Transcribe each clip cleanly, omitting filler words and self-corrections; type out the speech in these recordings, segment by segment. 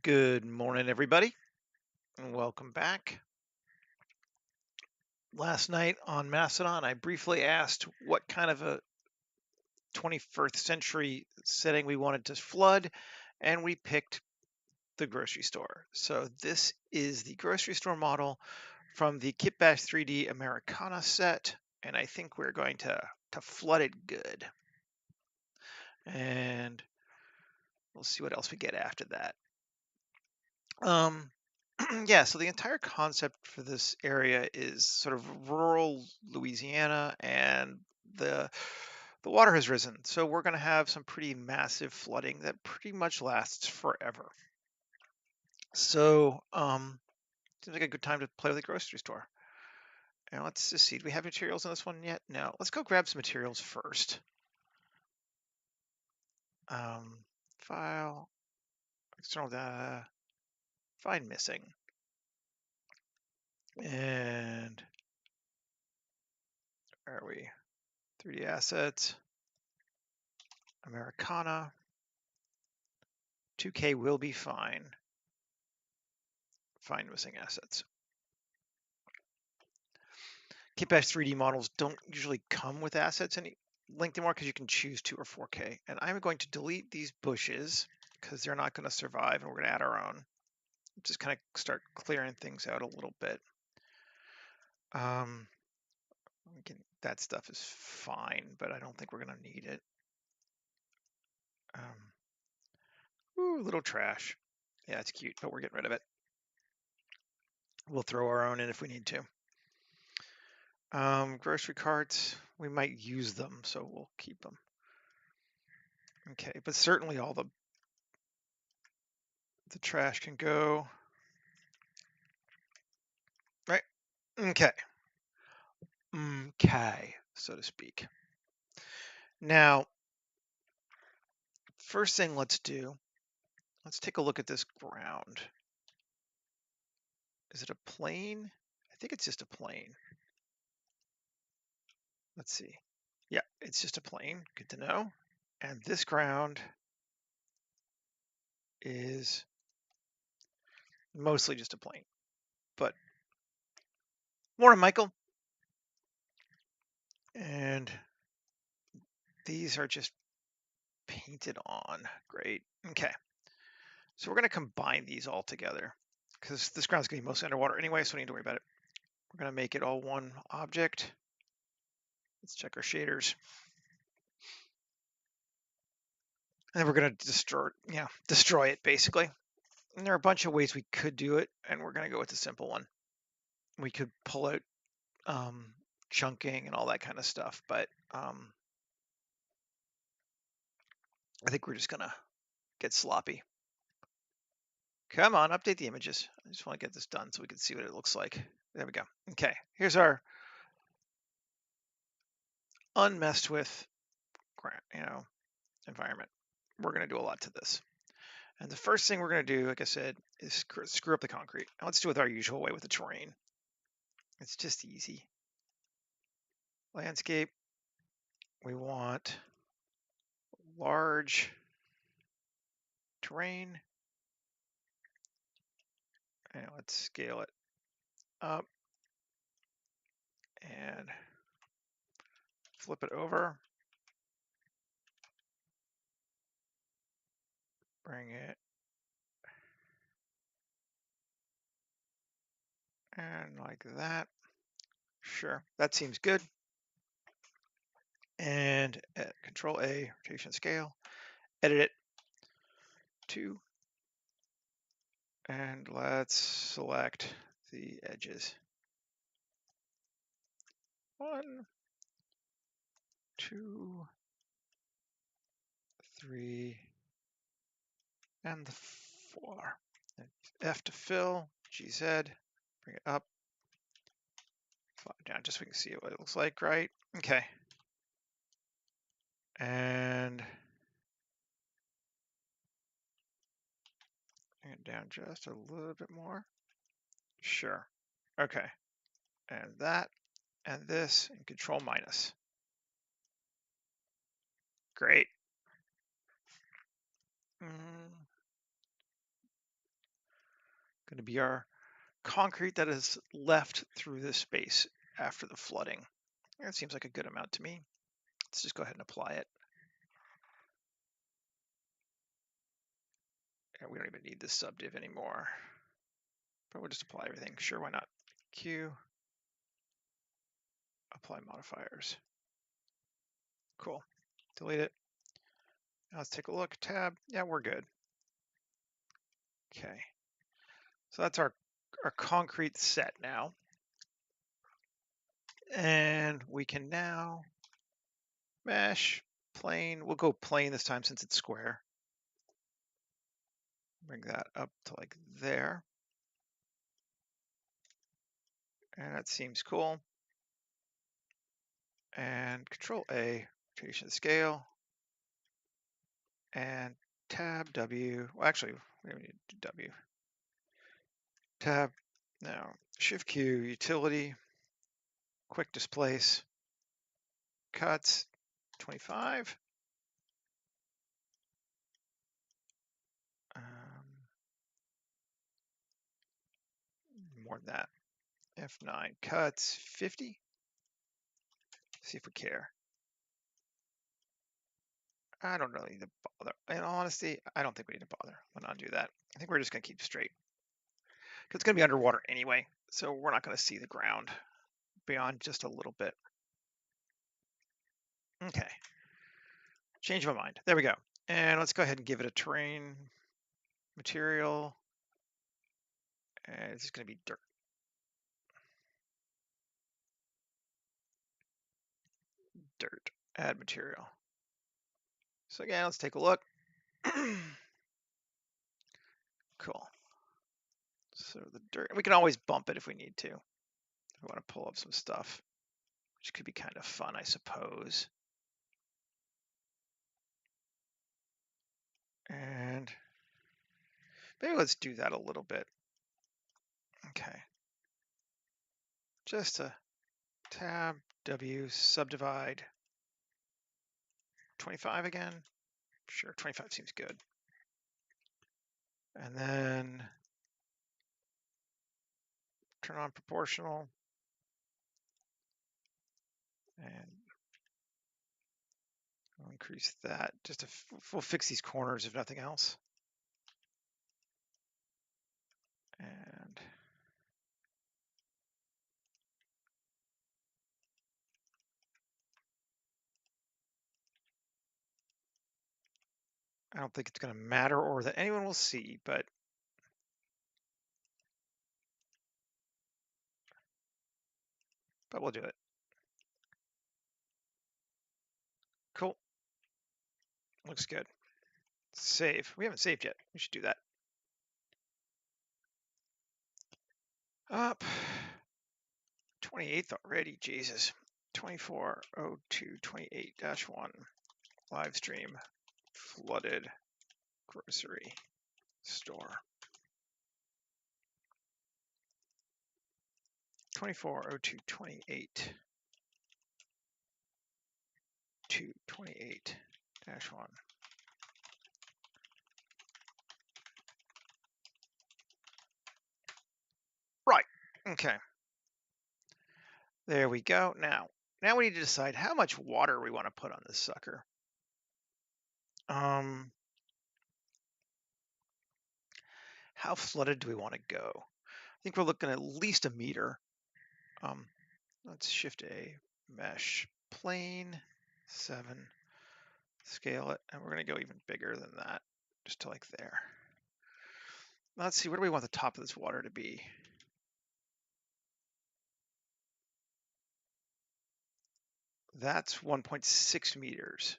Good morning, everybody, and welcome back. Last night on Mastodon, I briefly asked what kind of a 21st century setting we wanted to flood, and we picked the grocery store. So this is the grocery store model from the Kitbash 3D Americana set, and I think we're going to flood it good. And we'll see what else we get after that. Yeah, so the entire concept for this area is sort of rural Louisiana, and the the water has risen. So we're going to have some pretty massive flooding that pretty much lasts forever. So seems like a good time to play with the grocery store. Now let's just see. Do we have materials in this one yet? No. Let's go grab some materials first. Um, File, external data, find missing, and where are we? 3D assets. Americana, 2K will be fine. Find missing assets. Kitbash 3D models don't usually come with assets any length anymore because you can choose 2 or 4K. And I'm going to delete these bushes because they're not going to survive, and we're going to add our own. Just kind of start clearing things out a little bit. That stuff is fine, but I don't think we're going to need it. Little trash. Yeah, it's cute, but we're getting rid of it. We'll throw our own in if we need to. Grocery carts, we might use them, so we'll keep them. Okay, but certainly all the trash can go. Right? Okay. Okay, so to speak. Now, first thing let's take a look at this ground. Is it a plane? I think it's just a plane. Let's see. Yeah, it's just a plane. Good to know. And this ground is mostly just a plane. But morning, Michael. And these are just painted on. Great. Okay. So we're going to combine these all together because this ground's going to be mostly underwater anyway, so we don't need to worry about it. We're going to make it all one object. Let's check our shaders. And then we're going to destroy it basically. And there are a bunch of ways we could do it, and we're going to go with the simple one. We could pull out chunking and all that kind of stuff, but I think we're just going to get sloppy. Come on, update the images. I just want to get this done so we can see what it looks like. There we go. Okay, here's our unmessed with, environment. We're going to do a lot to this. And the first thing we're going to do, like I said, is screw up the concrete. And let's do it our usual way with the terrain. It's just easy. Landscape. We want large terrain. And let's scale it up and flip it over. Bring it. And like that. Sure, that seems good. And Control A, rotation scale, edit it to, and let's select the edges. 1, 2, 3, and the 4. And F to fill, GZ, bring it up, 5 down, just so we can see what it looks like, right? Okay. And bring it down just a little bit more. Sure. Okay. And that, and this, and Control minus. Great. Going to be our concrete that is left through this space after the flooding. That seems like a good amount to me. Let's just go ahead and apply it. And we don't even need this subdiv anymore. But we'll just apply everything. Sure, why not? Q, apply modifiers. Cool. Delete it. Now let's take a look. Tab. Yeah, we're good. Okay. So that's our concrete set now. And we can now mesh, plane. We'll go plane this time since it's square. Bring that up to like there. And that seems cool. And Control A, rotation scale. And Tab W. Well, actually, we don't need to do W. Tab. Now, Shift Q, utility, quick displace, cuts, 25. More than that. F9 cuts 50. See if we care. I don't really need to bother. In all honesty, I don't think we need to bother. We'll not do that. I think we're just going to keep straight. Because it's going to be underwater anyway, so we're not going to see the ground beyond just a little bit. Okay. Change my mind. There we go. And let's go ahead and give it a terrain material. And it's just going to be dirt. Dirt. Add material. So again, let's take a look. Cool. So the dirt, we can always bump it if we need to. If we want to pull up some stuff, which could be kind of fun, I suppose. And maybe let's do that a little bit. Okay. Just a tab W subdivide 25 again. Sure, 25 seems good. And then turn on proportional. And we'll increase that. Just to, we'll fix these corners if nothing else. And I don't think it's going to matter or that anyone will see, but we'll do it. Cool. Looks good. Save. We haven't saved yet. We should do that. Up. 28th already. Jesus. 240228-1. Live stream. Flooded grocery store. 240228 228-1. Right. Okay. There we go. Now we need to decide how much water we want to put on this sucker. How flooded do we want to go? I think we're looking at least a meter. Let's shift A, mesh, plane, 7, scale it, and we're going to go even bigger than that, just to like there. Let's see, what do we want the top of this water to be? That's 1.6 meters.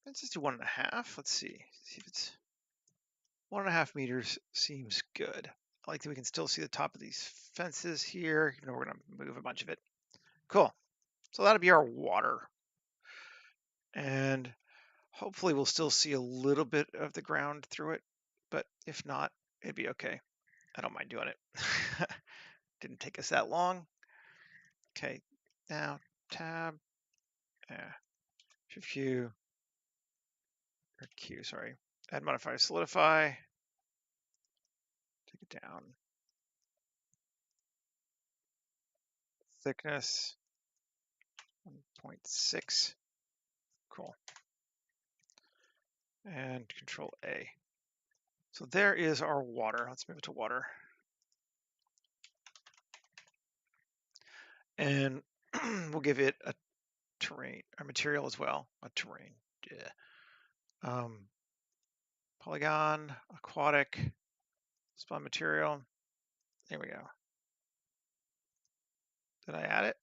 Let's just do 1.5. Let's see if it's 1.5 meters seems good. I like that we can still see the top of these fences here. You know, we're going to move a bunch of it. Cool. So that'll be our water. And hopefully we'll still see a little bit of the ground through it, but if not, it'd be okay. I don't mind doing it. Didn't take us that long. Okay, now tab, Shift Q, or Q, sorry. Add modifier solidify. Take it down. Thickness 1.6. Cool. And Control A. So there is our water. Let's move it to water. And we'll give it a terrain, a material as well, a terrain. Yeah. Polygon, aquatic, spawn material. There we go. Did I add it?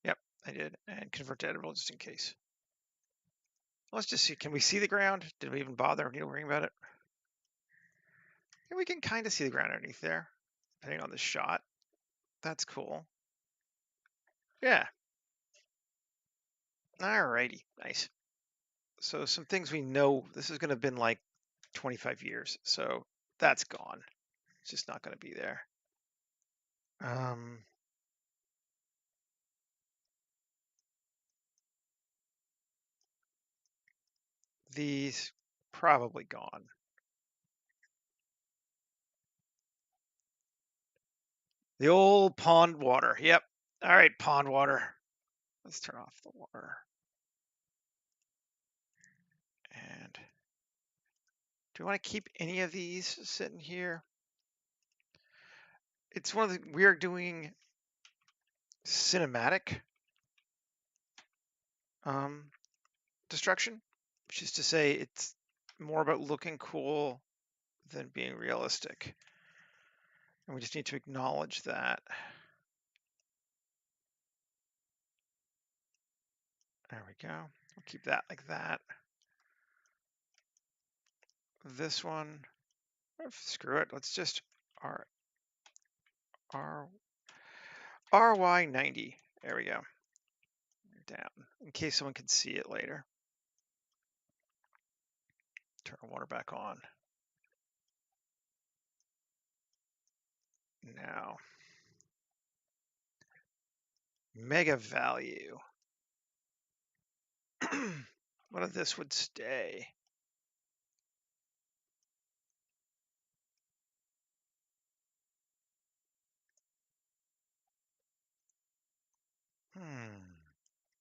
Yep, I did. And convert to editable just in case. Let's just see. Can we see the ground? Did we even bother worrying about it? Yeah, we can kind of see the ground underneath there, depending on the shot. That's cool. Yeah. Alrighty, nice. So some things we know, this is going to have been like 25 years, so that's gone. It's just not going to be there. These probably gone. The old pond water. Yep. All right, pond water. Let's turn off the water. And do you want to keep any of these sitting here? It's one of the, we are doing cinematic destruction, which is to say it's more about looking cool than being realistic. And we just need to acknowledge that. There we go. We'll keep that like that. This one, screw it. Let's just RY90. There we go. Down in case someone can see it later. Turn the water back on. Now, mega value. What if this would stay?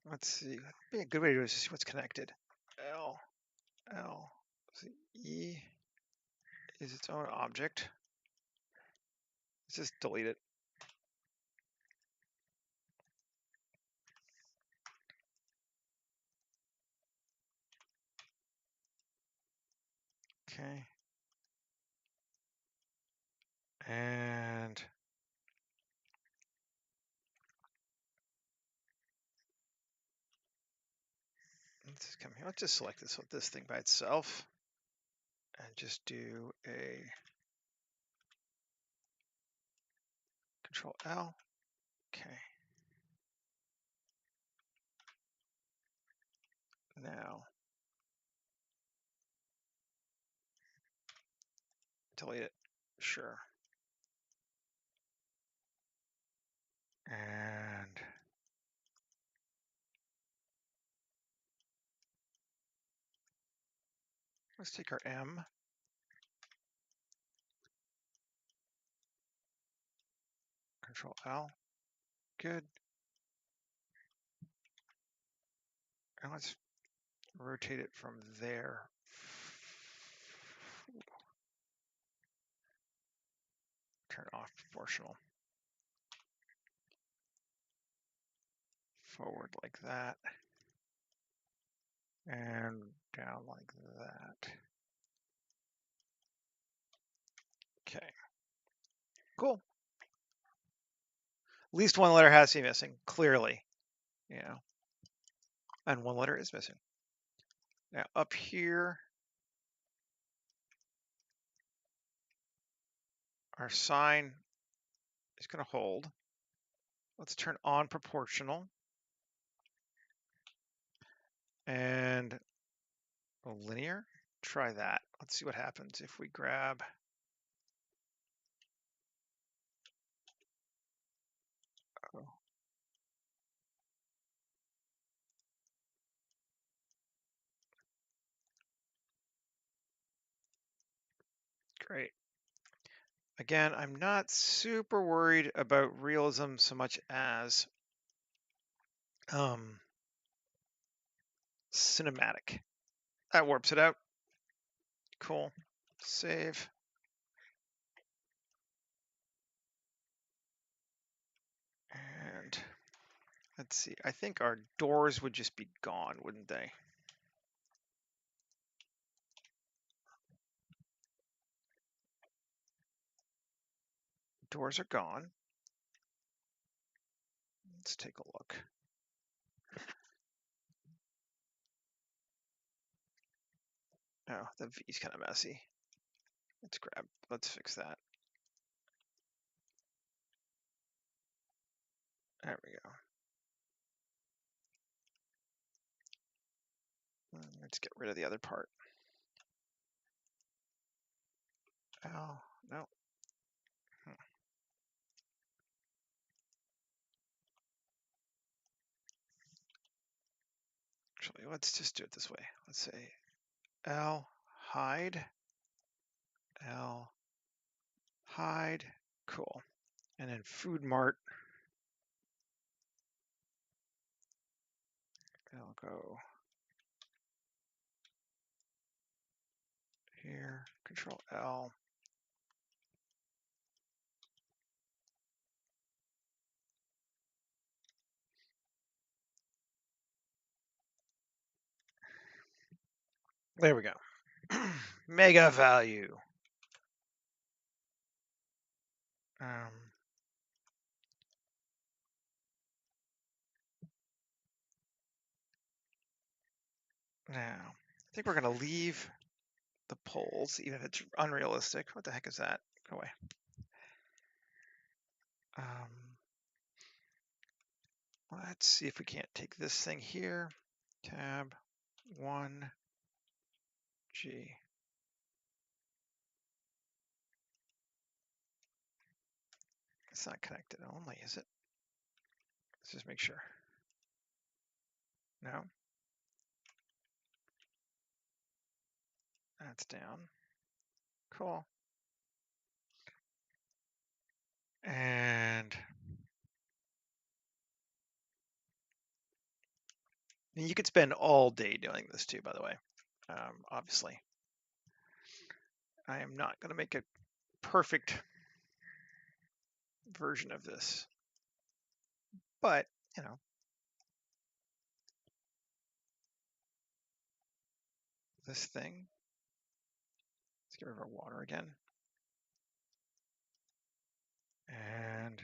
Let's see. That'd be a good way to do it is to see what's connected. L. See, E is its own object. Let's just delete it. Okay. And let's just come here. Let's just select this thing by itself and just do a Control L. Okay. Now, delete it. Sure. And let's take our M. Control L. Good. And let's rotate it from there. Turn off proportional. Forward like that. And down like that. Okay. Cool. At least one letter has to be missing, clearly. Yeah. And one letter is missing. Now up here, our sign is going to hold. Let's turn on proportional. And linear. Try that. Let's see what happens if we grab. Oh. Great. Again, I'm not super worried about realism so much as cinematic. That warps it out. Cool. Save. And let's see. I think our doors would just be gone, wouldn't they? Doors are gone. Let's take a look. Oh, the V's kind of messy. Let's fix that. There we go. Let's get rid of the other part. Oh, no. Actually, let's just do it this way. Let's say L hide, L hide, cool. And then food mart, I'll go here, Control L. There we go. Mega value. Now, I think we're going to leave the polls, even if it's unrealistic. What the heck is that? Go away. Let's see if we can't take this thing here. Tab 1G. It's not connected only, is it? Let's just make sure. No. That's down. Cool. And you could spend all day doing this too, by the way. Obviously, I am not going to make a perfect version of this, but you know, this thing. Let's get rid of our water again. And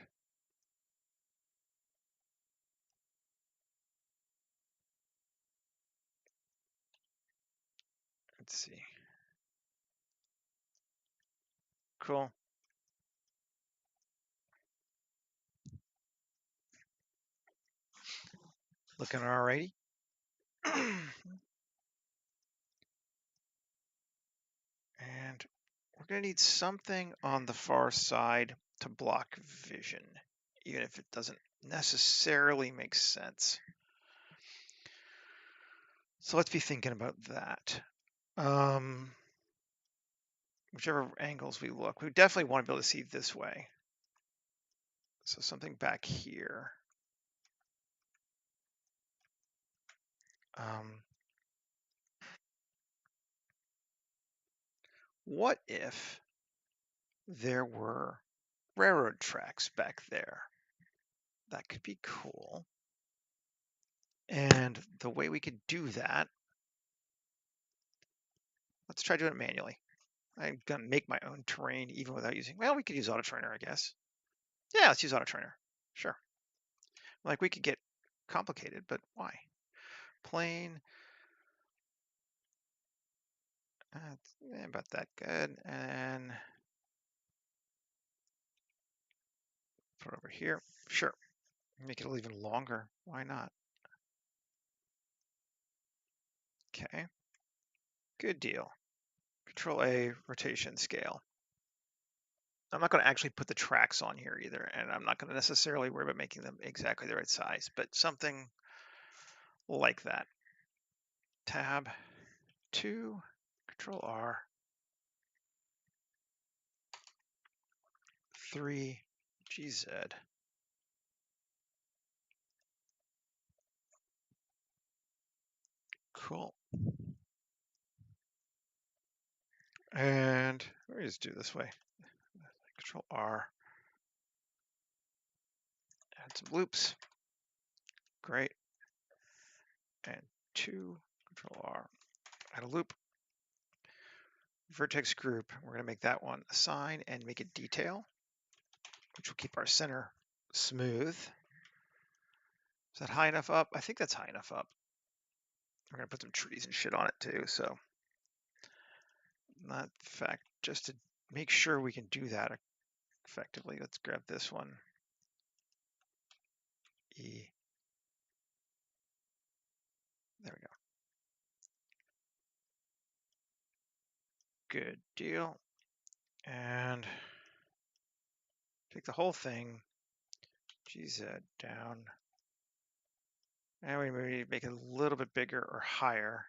let's see. Cool. Looking all righty. And we're going to need something on the far side to block vision, even if it doesn't necessarily make sense. So let's be thinking about that. Whichever angles we look, we definitely want to be able to see this way. So something back here. What if there were railroad tracks back there? That could be cool. And the way we could do that, let's try doing it manually. I'm gonna make my own terrain even without using, well, we could use AutoTrainer, I guess. Yeah, let's use AutoTrainer. Sure. Like we could get complicated, but why? Plain. About that good. And put it over here. Sure. Make it a little even longer. Why not? Okay. Good deal. Control A, rotation scale. I'm not going to actually put the tracks on here either, and I'm not going to necessarily worry about making them exactly the right size, but something like that. Tab 2, Control R. 3 GZ. Cool. And let me just do it this way. Control R. Add some loops. Great. And 2, Control R. Add a loop. Vertex group. We're going to make that one assign and make it detail, which will keep our center smooth. Is that high enough up? I think that's high enough up. We're going to put some trees and shit on it too. So, not fact, just to make sure we can do that effectively. Let's grab this one. E. There we go. Good deal. And take the whole thing, GZ down. And we maybe make it a little bit bigger or higher.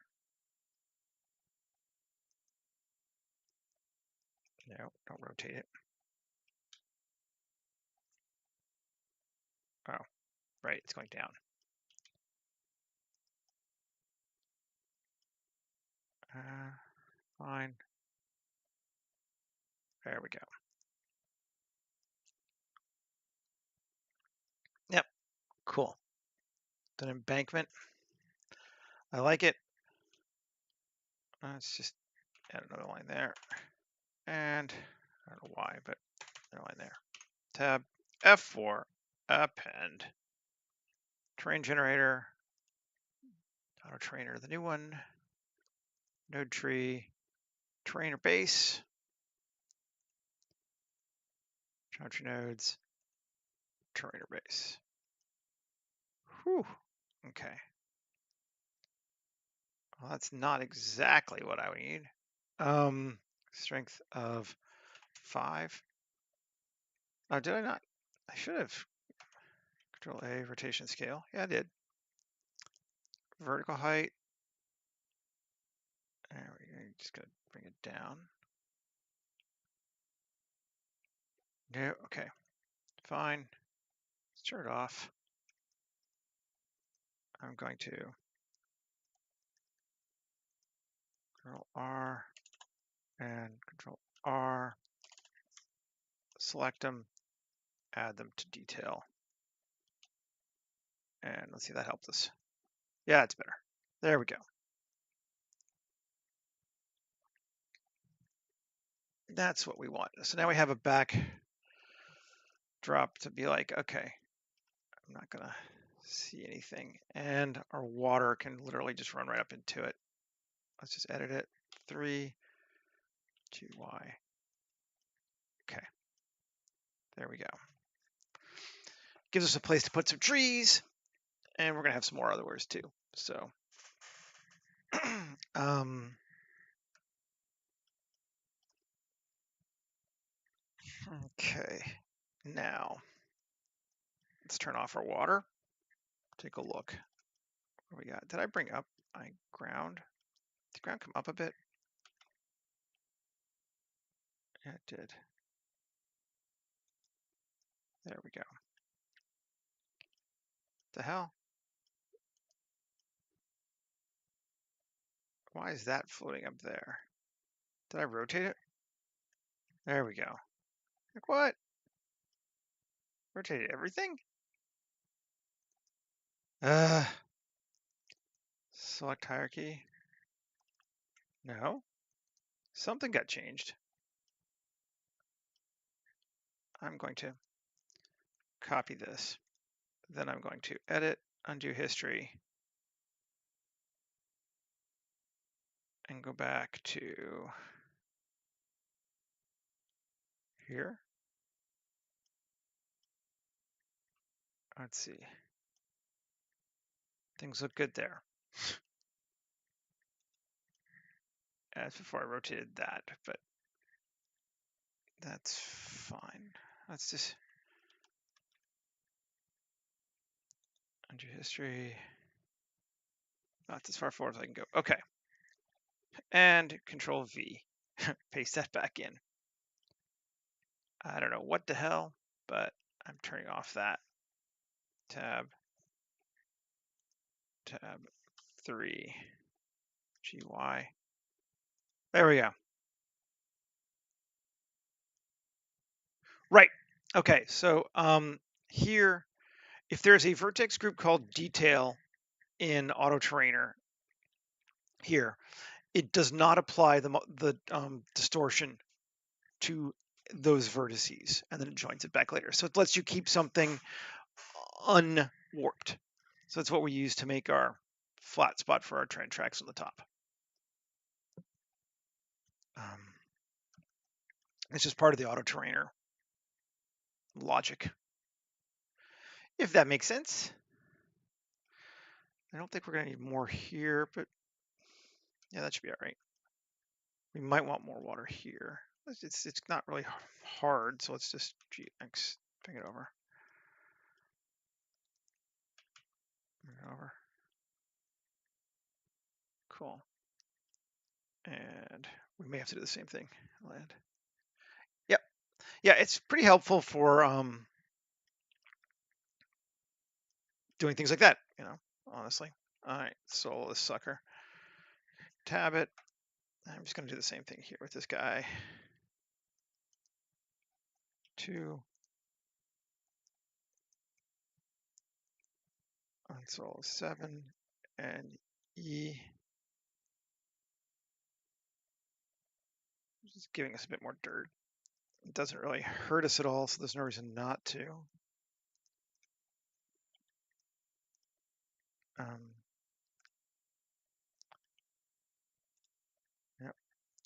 No, don't rotate it. Oh, right, it's going down. Fine. There we go. Yep, cool. An embankment. I like it. Let's just add another line there. And I don't know why, but another line there. Tab F4, append. Terrain generator, auto trainer, the new one. Node tree, trainer base. Geometry nodes, trainer base. Whew, okay. Well, that's not exactly what I would need. Strength of 5. Oh, did I not? I should have. Control A, rotation scale. Yeah, I did. Vertical height. There we go. Just gonna bring it down. No, okay. Fine. Let's turn it off. I'm going to Control R and Control R. Select them, add them to detail. And let's see if that helped us. Yeah, it's better. There we go. That's what we want. So now we have a backdrop to be like, okay, I'm not gonna see anything. And our water can literally just run right up into it. Let's just edit it. 3 GY. Okay. There we go. Gives us a place to put some trees, and we're gonna have some more other words too. So okay. Now let's turn off our water. Take a look. What we got? Did I bring up my ground? Did the ground come up a bit? Yeah, it did. There we go. The hell? Why is that floating up there? Did I rotate it? There we go. Like what? Rotated everything? Select hierarchy. No. Something got changed. I'm going to copy this. Then I'm going to edit, undo history, and go back to here. Let's see. Things look good there. As before I rotated that, but that's fine. Let's just undo history. Not as far forward as I can go. Okay. And Control V. Paste that back in. I don't know what the hell, but I'm turning off that. Tab 3, GY. There we go. Right. Okay. So here, if there's a vertex group called detail in Auto Terrainer here, it does not apply the distortion to those vertices, and then it joins it back later. So it lets you keep something unwarped. So that's what we use to make our flat spot for our trend tracks on the top. It's just part of the Auto Terrainer logic, if that makes sense. I don't think we're going to need more here, but yeah, that should be all right. We might want more water here. It's not really hard, so let's just GX, bring it over. Bring it over. Cool. And we may have to do the same thing. Land. Yep. Yeah, it's pretty helpful for doing things like that, honestly. All right, so this sucker. Tab it. I'm just going to do the same thing here with this guy. 2. Unsol 7 and E. Just giving us a bit more dirt. It doesn't really hurt us at all, so there's no reason not to. Yep,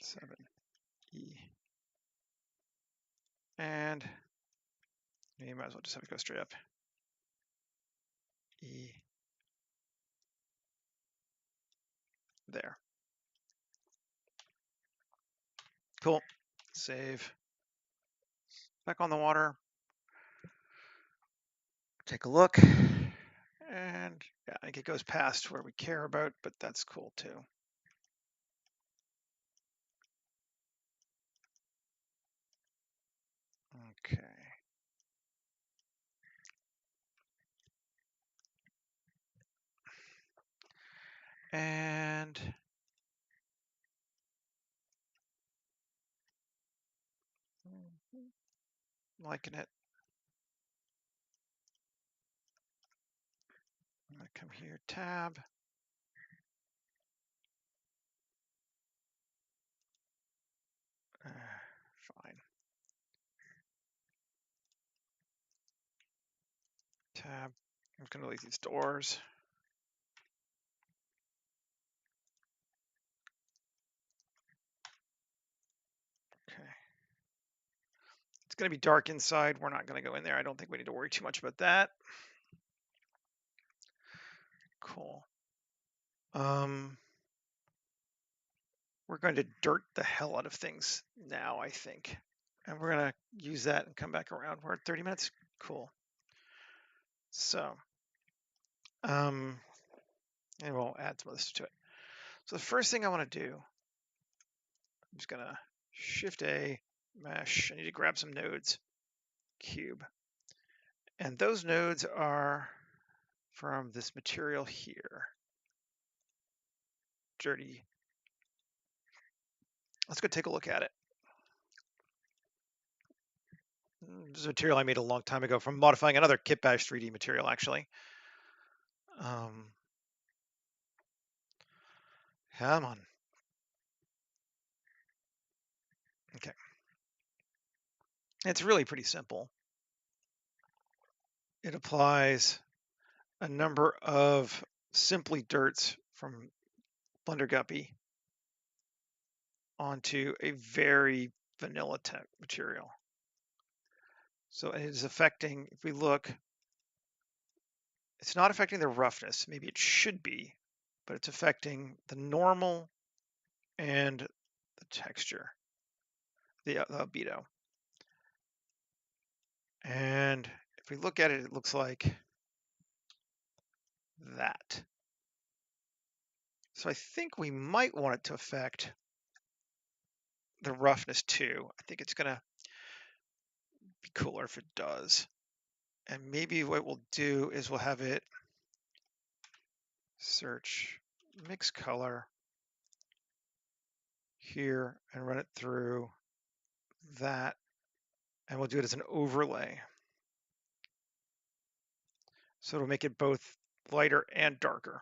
7E. And you might as well just have it go straight up. E. There. Cool. Save. Back on the water. Take a look. And yeah, I think it goes past where we care about, but that's cool too. Okay. And liking it. I'm gonna come here, tab. Fine. Tab. I'm gonna delete these doors. Okay. It's gonna be dark inside. We're not gonna go in there. I don't think we need to worry too much about that. Cool. We're going to dirt the hell out of things now, I think. And we're going to use that and come back around. We're at 30 minutes. Cool. So, and we'll add some of this to it. So the first thing I want to do, I'm just going to Shift A, mesh. I need to grab some nodes, cube. And those nodes are from this material here. Dirty. Let's go take a look at it. This is material I made a long time ago from modifying another kitbash 3D material, actually. Come on. Okay. It's really pretty simple. It applies a number of simply dirts from Blender Guppy onto a very vanilla tech material. So it is affecting, if we look, it's not affecting the roughness. Maybe it should be, but it's affecting the normal and the texture, the albedo. And if we look at it, it looks like that. So I think we might want it to affect the roughness too. I think it's gonna, Be cooler if it does. And maybe what we'll do is we'll have it search mix color here and run it through that. And we'll do it as an overlay. So it'll make it both lighter and darker.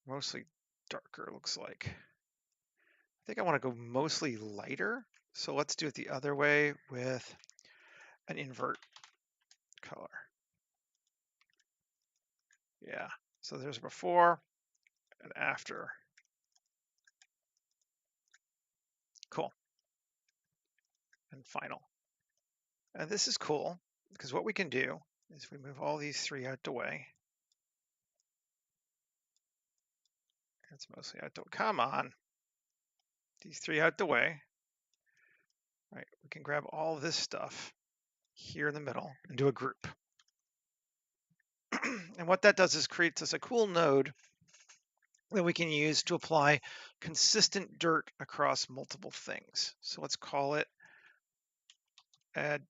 Mostly darker, looks like. I think I want to go mostly lighter. So let's do it the other way with an invert color. Yeah, so there's before and after. Cool. And final. And this is cool because what we can do is we move all these three out the way. It's mostly out the way. Come on. These three out the way. All right, we can grab all this stuff here in the middle and do a group. And what that does is creates us a cool node that we can use to apply consistent dirt across multiple things. So let's call it add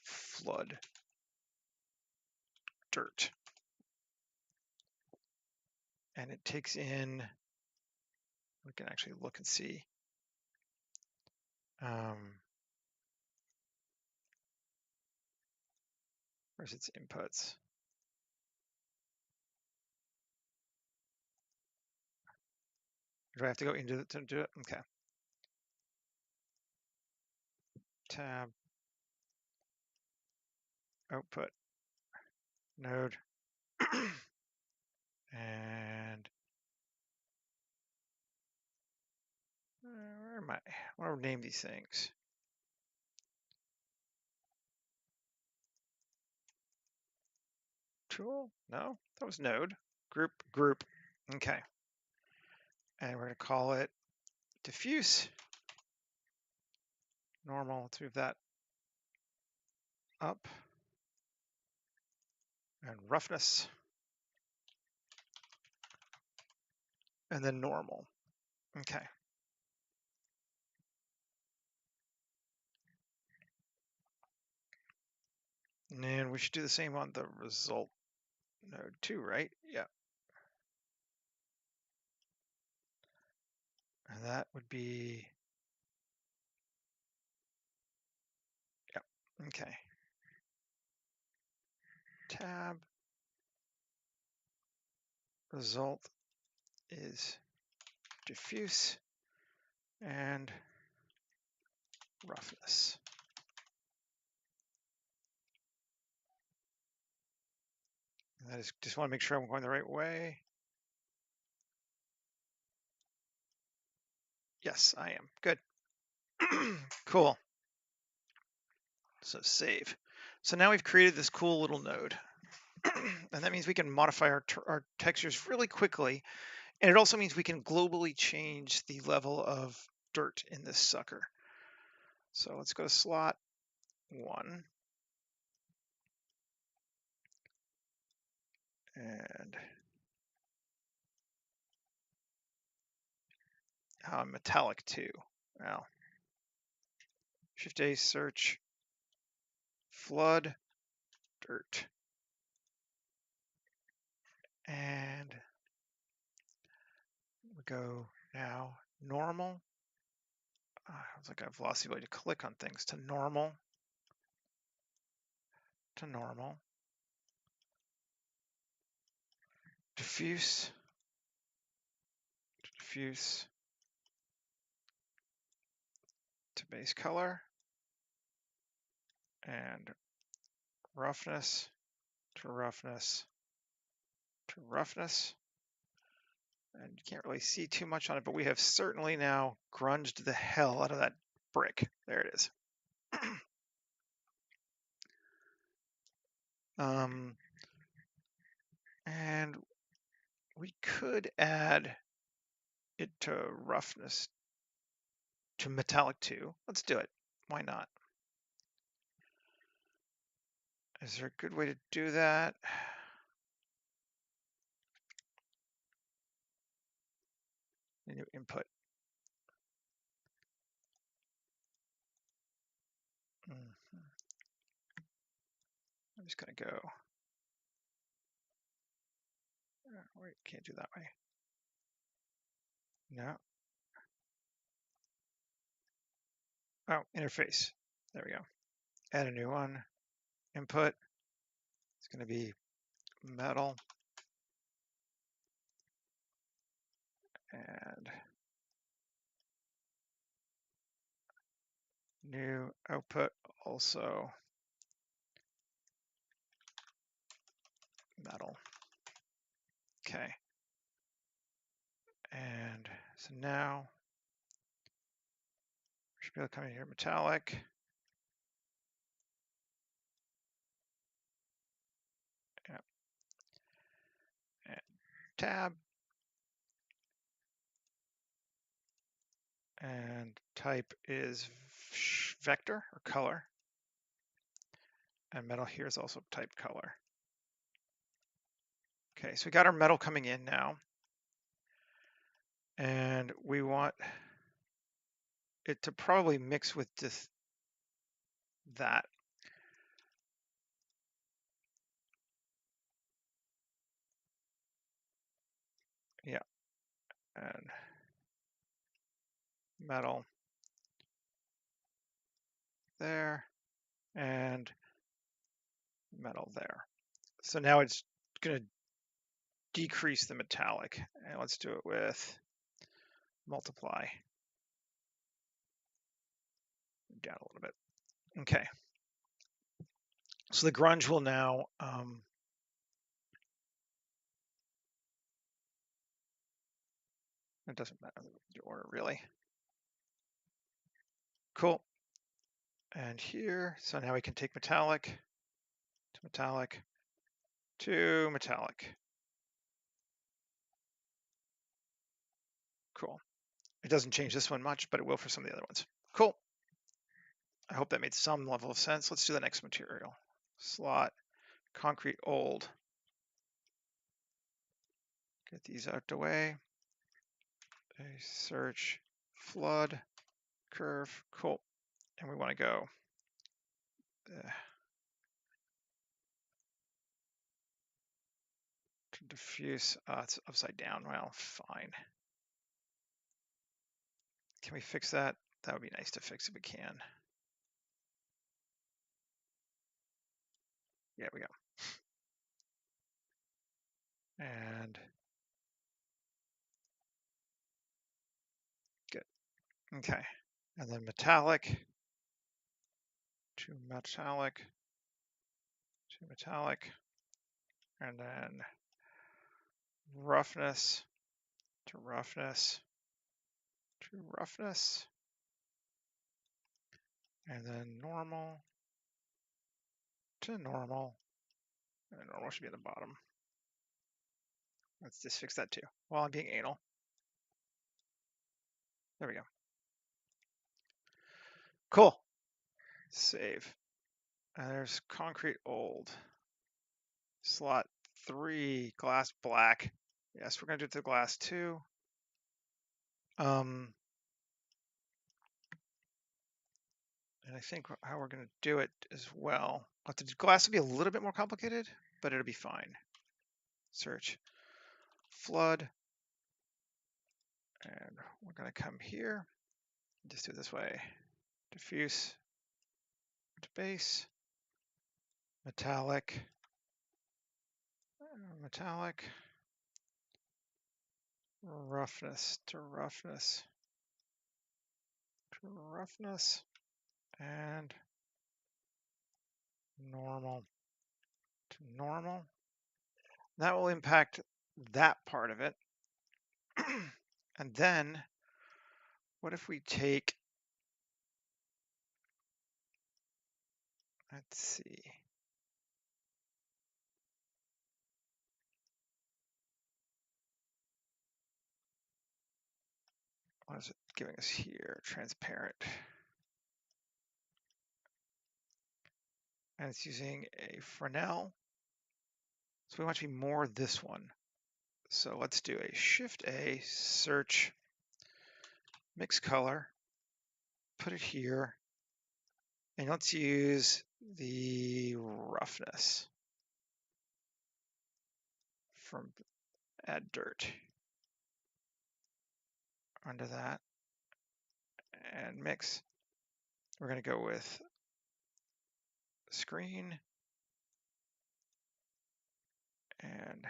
flood dirt. And it takes in, we can actually look and see. Where's its inputs? Do I have to go into it to do it? Okay. Tab, output, node, and where am I? I want to name these things. Tool? No, that was node. Group. Okay. And we're going to call it diffuse. Normal. Let's move that up. And roughness. And then normal. Okay. And we should do the same on the result node too, right? Yeah. And that would be, yeah, okay. Tab, result is diffuse and roughness. And that is, just want to make sure I'm going the right way. Yes, I am. Good. Cool. So save. So now we've created this cool little node. And that means we can modify our textures really quickly. And it also means we can globally change the level of dirt in this sucker. So let's go to slot 1. And metallic 2. Well, Shift-A search, flood, dirt. And we go now normal. It's like I've lost the ability to click on things. To normal. To normal. Diffuse. To diffuse. To base color. And roughness. To roughness. To roughness. And you can't really see too much on it, but we have certainly now grunged the hell out of that brick. There it is. And we could add it to roughness, to metallic 2. Let's do it. Why not? Is there a good way to do that? New input. just going to go. Wait, can't do that way. No. Oh, interface. There we go. Add a new one. Input. It's going to be metal. And new output also metal. Okay. And so now we should be able to come in here, metallic. Yep. And tab. And type is vector or color. And metal here is also type color. Okay, so we got our metal coming in now. And we want it to probably mix with just that. Yeah. And metal there and metal there. So now it's going to decrease the metallic. And let's do it with multiply. Down a little bit. Okay. So the grunge will now it doesn't matter the order really. Cool. And here, so now we can take metallic to metallic to metallic. Cool. It doesn't change this one much, but it will for some of the other ones. Cool. I hope that made some level of sense. Let's do the next material. Slot, concrete old. Get these out the way. A search, flood, curve, cool. And we want to go to diffuse. It's upside down. Well, fine. Can we fix that? That would be nice to fix if we can. Yeah, we go. And good. Okay. And then metallic to metallic to metallic. And then roughness to roughness to roughness. And then normal to normal. And normal should be at the bottom. Let's just fix that too. While I'm being anal. There we go. Cool. Save. And there's concrete old. Slot 3, glass black. Yes, we're going to do it to glass 2. And I think how we're going to do it as well. The glass will be a little bit more complicated, but it'll be fine. Search. Flood. And we're going to come here. Just do it this way. Diffuse to base. Metallic. Metallic. Roughness to roughness. To roughness. And normal to normal. That will impact that part of it. And then what if we take, let's see. What is it giving us here? Transparent. And it's using a Fresnel. So we want to be more this one. So let's do a Shift A, search, mix color, put it here. And let's use the roughness. roughness from add dirt under that and mix. We're going to go with screen and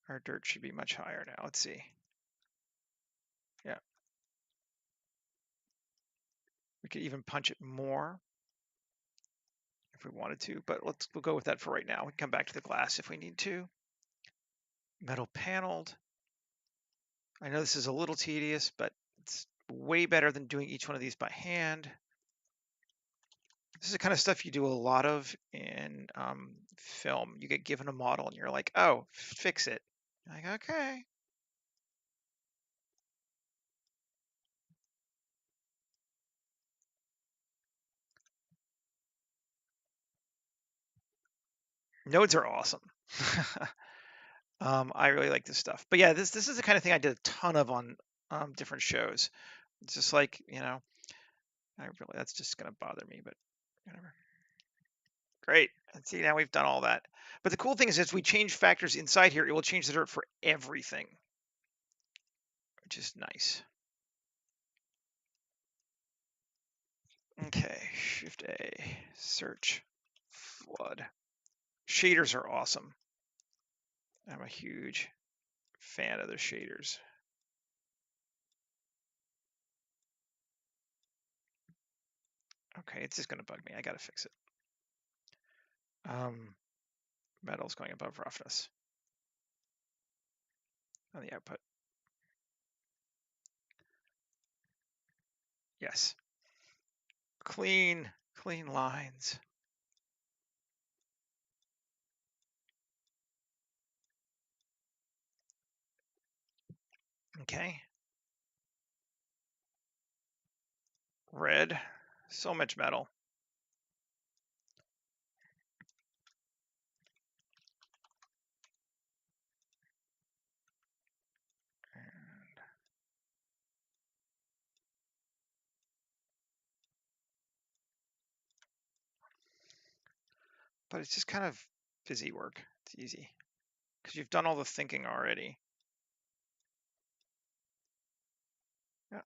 our dirt should be much higher now. Let's see. Yeah. We could even punch it more if we wanted to, but we'll go with that for right now. We can come back to the glass if we need to. Metal paneled. I know this is a little tedious, but it's way better than doing each one of these by hand. This is the kind of stuff you do a lot of in film. You get given a model and you're like, oh, fix it. You're like, okay. Nodes are awesome. I really like this stuff. But yeah, this is the kind of thing I did a ton of on different shows. It's just like, that's just gonna bother me, but whatever. Great. And see, now we've done all that. But the cool thing is, as we change factors inside here, it will change the dirt for everything, which is nice. Okay, Shift A, search, flood. Shaders are awesome. I'm a huge fan of the shaders. Okay, it's just gonna bug me. I gotta fix it. Metal's going above roughness on the output. Yes. Clean lines. Okay. Red. So much metal. But it's just kind of busy work. It's easy because you've done all the thinking already. Yeah.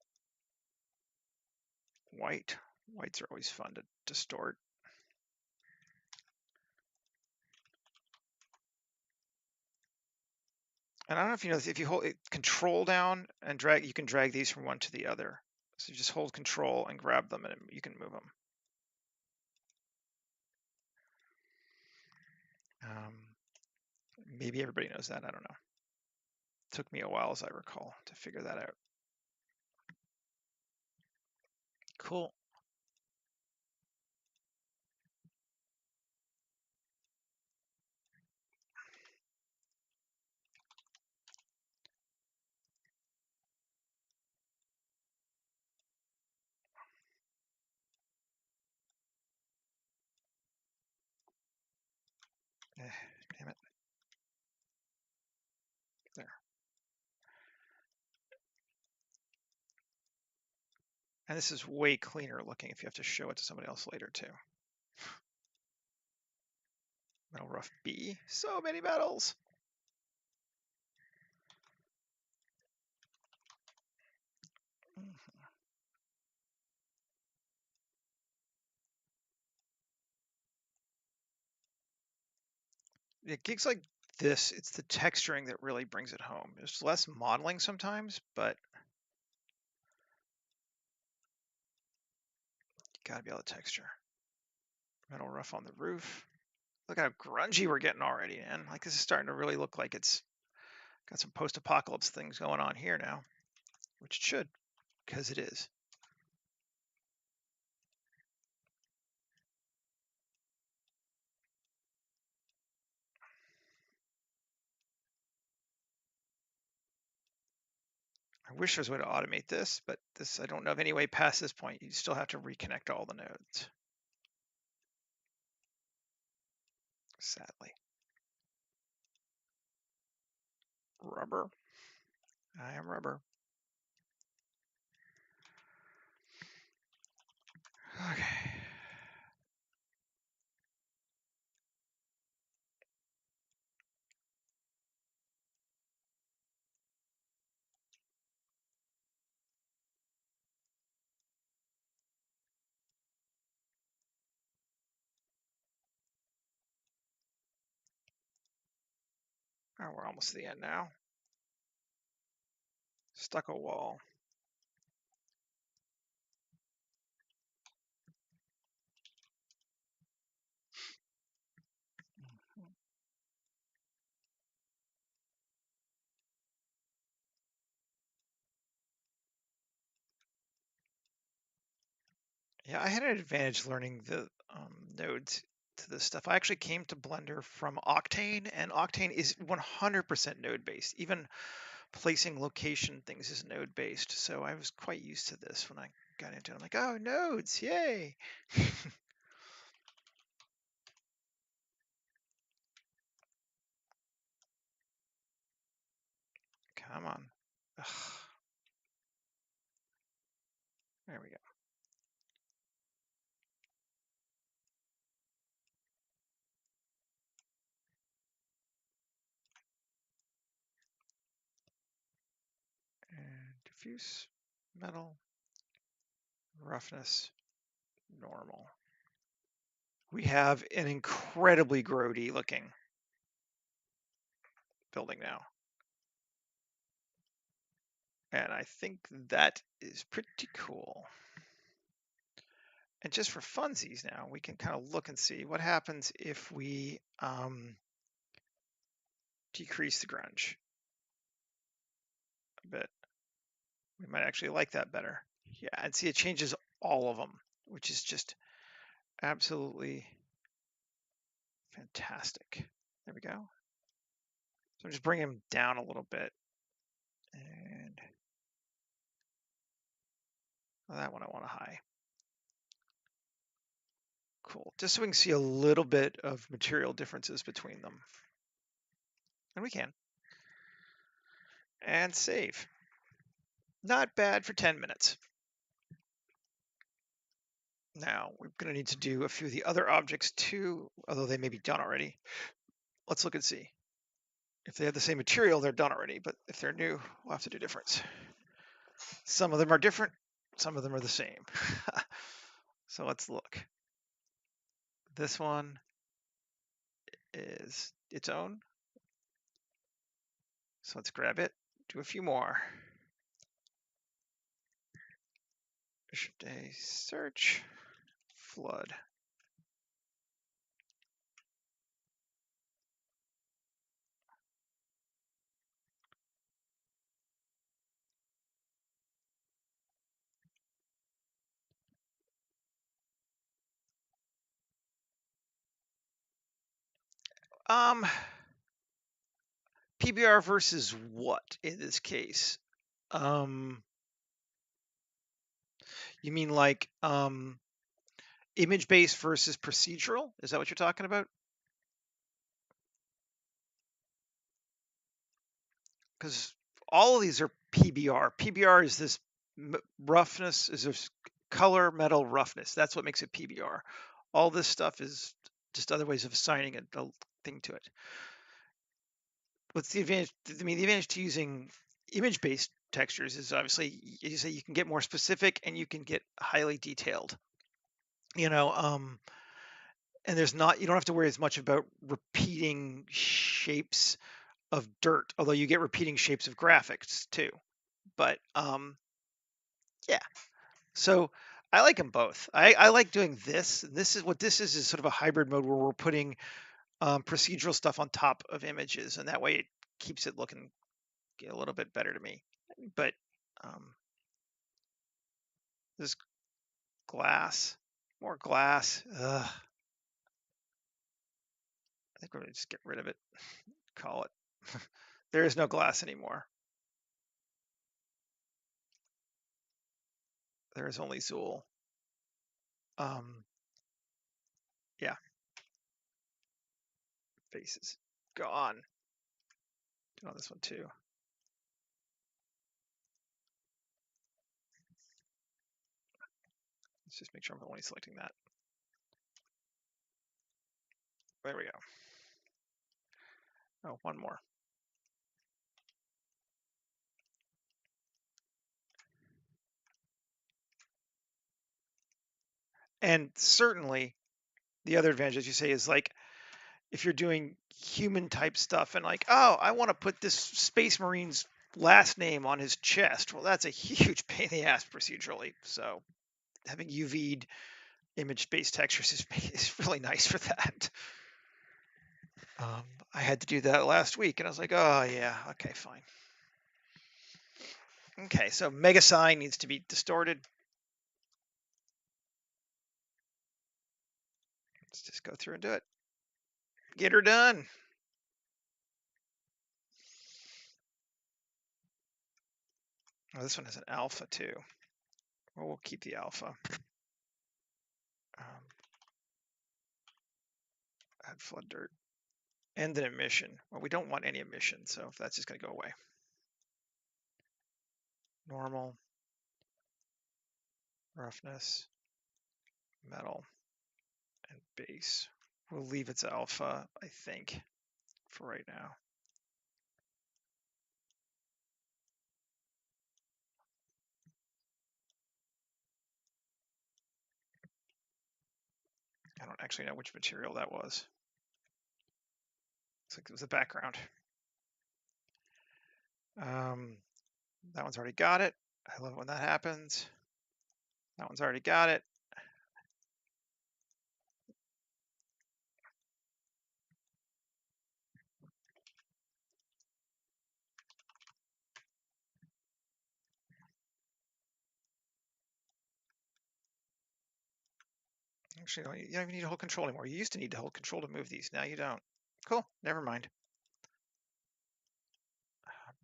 White. Whites are always fun to distort. And I don't know if you know this, if you hold Control down and drag, you can drag these from one to the other. So you just hold Control and grab them, and you can move them. Maybe everybody knows that. I don't know. It took me a while, as I recall, to figure that out. Cool. Damn it. There. And this is way cleaner looking if you have to show it to somebody else later too. Metal rough B. So many metals. Yeah, gigs like this, it's the texturing that really brings it home. There's less modeling sometimes, but you gotta be able to texture. Metal rough on the roof. Look how grungy we're getting already, man. Like this is starting to really look like it's got some post-apocalypse things going on here now, which it should, because it is. I wish there was a way to automate this, but this, I don't know of any way past this point. You still have to reconnect all the nodes. Sadly. Rubber. I am rubber. Okay. Oh, we're almost to the end now. Stucco wall. Yeah, I had an advantage learning the nodes to this stuff. I actually came to Blender from Octane, and Octane is 100% node based. Even placing location things is node based. So I was quite used to this when I got into it. I'm like, oh, nodes, yay. Come on. Ugh. There we go. And diffuse, metal, roughness, normal. We have an incredibly grody looking building now. And I think that is pretty cool. And just for funsies now, we can kind of look and see what happens if we decrease the grunge a bit. We might actually like that better. Yeah, and see it changes all of them, which is just absolutely fantastic. There we go. So I'm just bringing them down a little bit. And that one I want to high. Cool. Just so we can see a little bit of material differences between them. And we can. And save. Not bad for 10 minutes. Now, we're going to need to do a few of the other objects too, although they may be done already. Let's look and see. If they have the same material, they're done already, but if they're new, we'll have to do difference. Some of them are different, some of them are the same. So let's look. This one is its own. So let's grab it, do a few more. Shift A, search, flood. PBR versus what in this case? You mean like image-based versus procedural? Is that what you're talking about? Because all of these are PBR. PBR is this roughness, is this color metal roughness. That's what makes it PBR. All this stuff is just other ways of assigning a thing to it. What's the advantage? I mean, the advantage to using image-based textures is obviously you say you can get more specific and you can get highly detailed. You know, and there's not, you don't have to worry as much about repeating shapes of dirt, although you get repeating shapes of graphics too. But yeah, so I like them both. I like doing this. This is what this is sort of a hybrid mode where we're putting procedural stuff on top of images, and that way it keeps it looking a little bit better to me. But this glass, more glass. Ugh. I think we're gonna just get rid of it. Call it. There is no glass anymore. There is only Zool. Yeah, faces gone. Do on this one too. Let's just make sure I'm only selecting that. There we go. Oh, one more. And certainly the other advantage, as you say, is like if you're doing human type stuff and like, oh, I want to put this Space Marine's last name on his chest. Well, that's a huge pain in the ass procedurally. So having UV'd image-based textures is really nice for that. I had to do that last week, and I was like, oh yeah, okay, fine. Okay, so mega sign needs to be distorted. Let's just go through and do it. Get her done. Oh, this one has an alpha too. Well, we'll keep the alpha. Add flood dirt. And an emission. Well, we don't want any emission, so that's just going to go away. Normal, roughness, metal, and base. We'll leave its alpha, I think, for right now. I don't actually know which material that was. Looks like it was the background. That one's already got it. I love it when that happens. That one's already got it. Actually, you don't even need to hold control anymore. You used to need to hold control to move these. Now you don't. Cool. Never mind.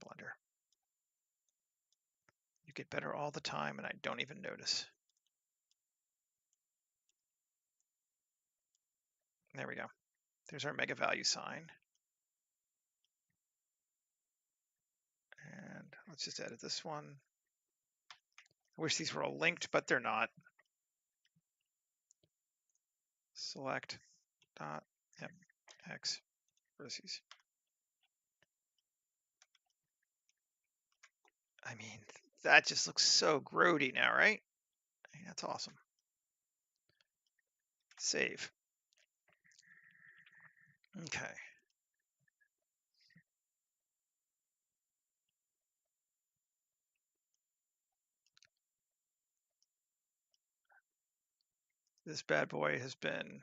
Blender. You get better all the time, and I don't even notice. There we go. There's our mega value sign. And let's just edit this one. I wish these were all linked, but they're not. Select dot x vertices. I mean, that just looks so grody now, right? That's awesome. Save. Okay. This bad boy has been,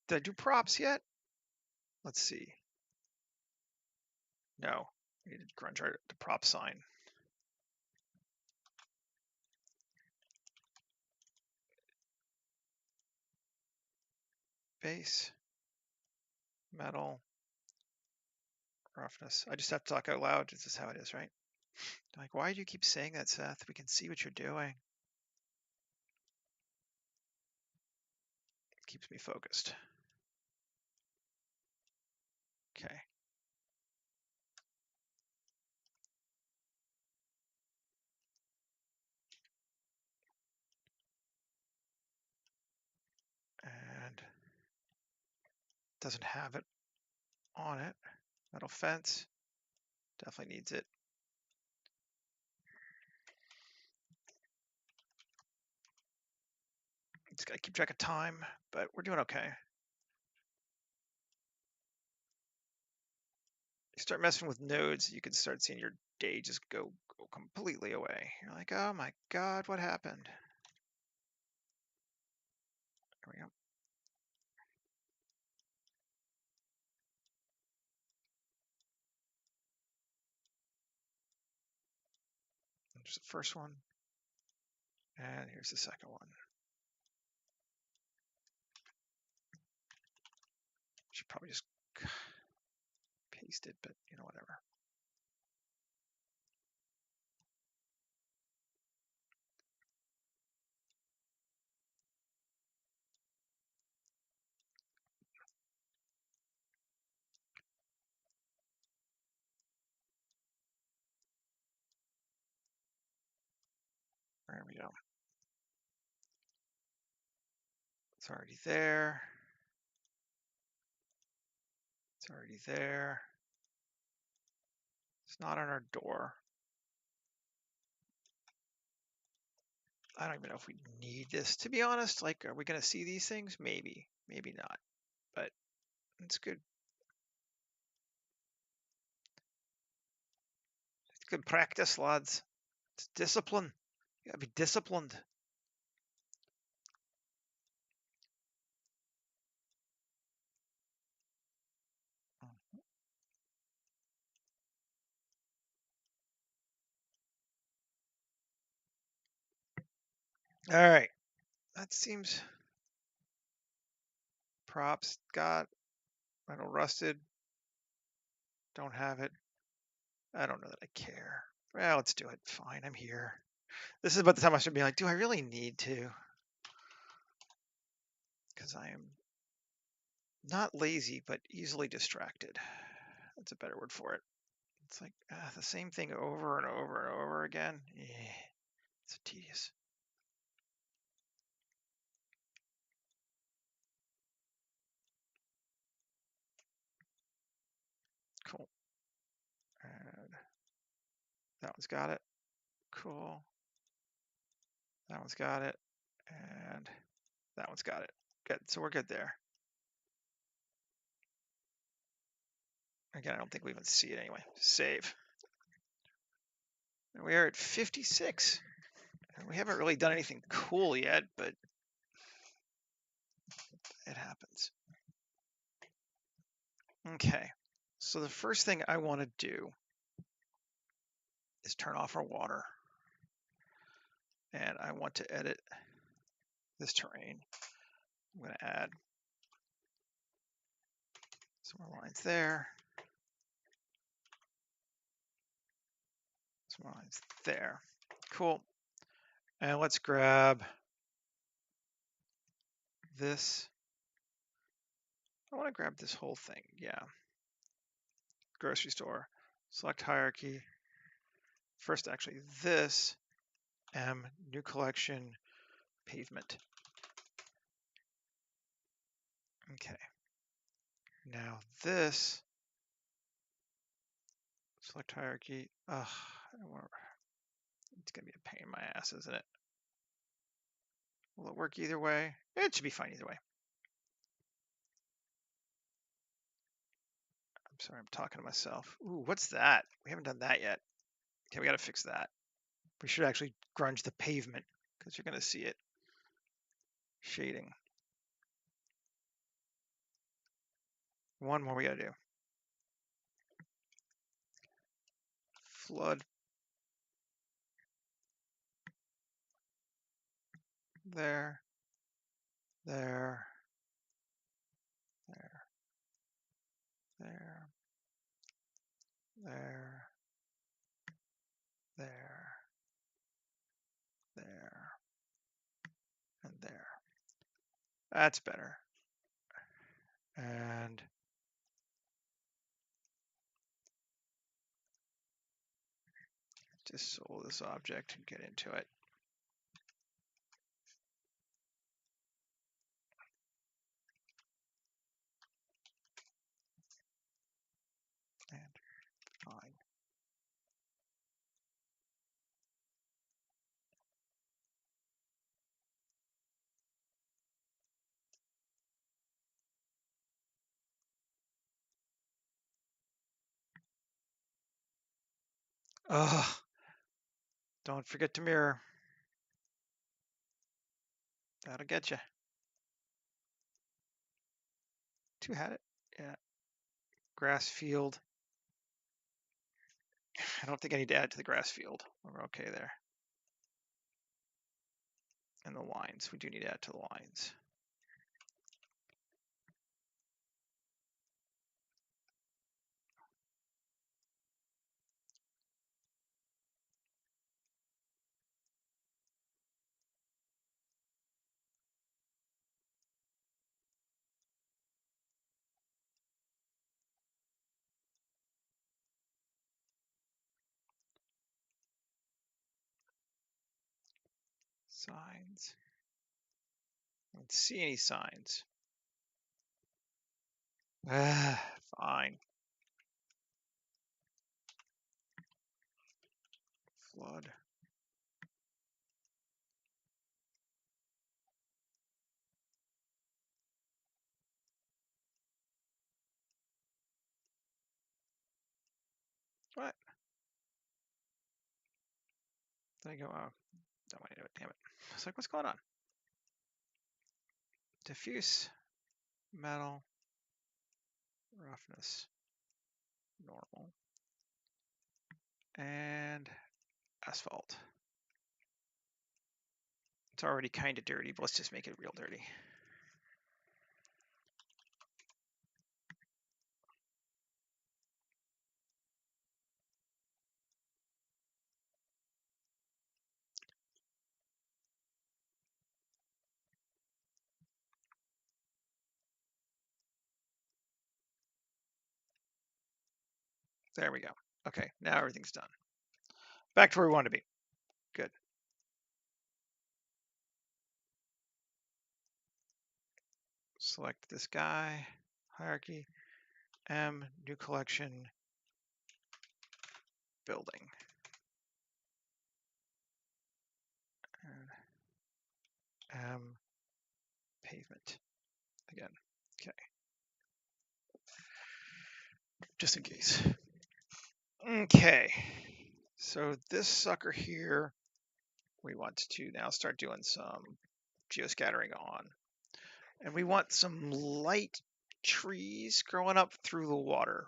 did I do props yet? Let's see. No, we need to grunge our the prop sign. Base, metal, roughness. I just have to talk out loud. This is how it is, right? Like, why do you keep saying that, Seth? We can see what you're doing. It keeps me focused. Okay. And doesn't have it on it. Metal fence definitely needs it. It's got to keep track of time, but we're doing okay. You start messing with nodes, you can start seeing your day just go completely away. You're like, oh my God, what happened? There we go. There's the first one. And here's the second one. Should probably just paste it, but you know, whatever. There we go. It's already there. It's already there. It's not on our door. I don't even know if we need this, to be honest. Like, are we going to see these things? Maybe, maybe not, but it's good. Good practice, lads. It's discipline. You gotta be disciplined. All right. That seems props. Got metal rusted. Don't have it. I don't know that I care. Well, let's do it. Fine, I'm here. This is about the time I should be like, do I really need to? Because I am not lazy, but easily distracted. That's a better word for it. It's like the same thing over and over and over again. It's tedious. Cool. And that one's got it. Cool. That one's got it. And that one's got it. Good. So we're good there. Again, I don't think we even see it anyway. Save. And we are at 56. And we haven't really done anything cool yet, but it happens. Okay. So the first thing I want to do is turn off our water. And I want to edit this terrain. I'm going to add some more lines there. Some more lines there. Cool. And let's grab this. I want to grab this whole thing. Yeah. Grocery store. Select hierarchy. First, actually, this new collection pavement. Okay. Now this select hierarchy. I don't want to, it's gonna be a pain in my ass, isn't it? Will it work either way? It should be fine either way. I'm sorry, I'm talking to myself. Ooh, what's that? We haven't done that yet. Okay, we gotta fix that. We should actually grunge the pavement because you're gonna see it. Shading. One more we gotta do. Flood. There. There. There. There. There. There. There. And there. That's better. And just solo this object and get into it. And fine. Oh, don't forget to mirror. That'll get you. Two had it. Yeah. Grass field. I don't think I need to add to the grass field. We're okay there. And the lines. We do need to add to the lines. Signs. I don't see any signs. Fine. Flood. What? Did I go? Oh, don't want to do it. Damn it! I was like, what's going on? Diffuse, metal, roughness, normal, and asphalt. It's already kind of dirty, but let's just make it real dirty. There we go. Okay, now everything's done. Back to where we want to be. Good. Select this guy, hierarchy, M, new collection, building. M, pavement again. Okay. Just in case. Okay. So this sucker here, we want to now start doing some geoscattering on. And we want some light trees growing up through the water,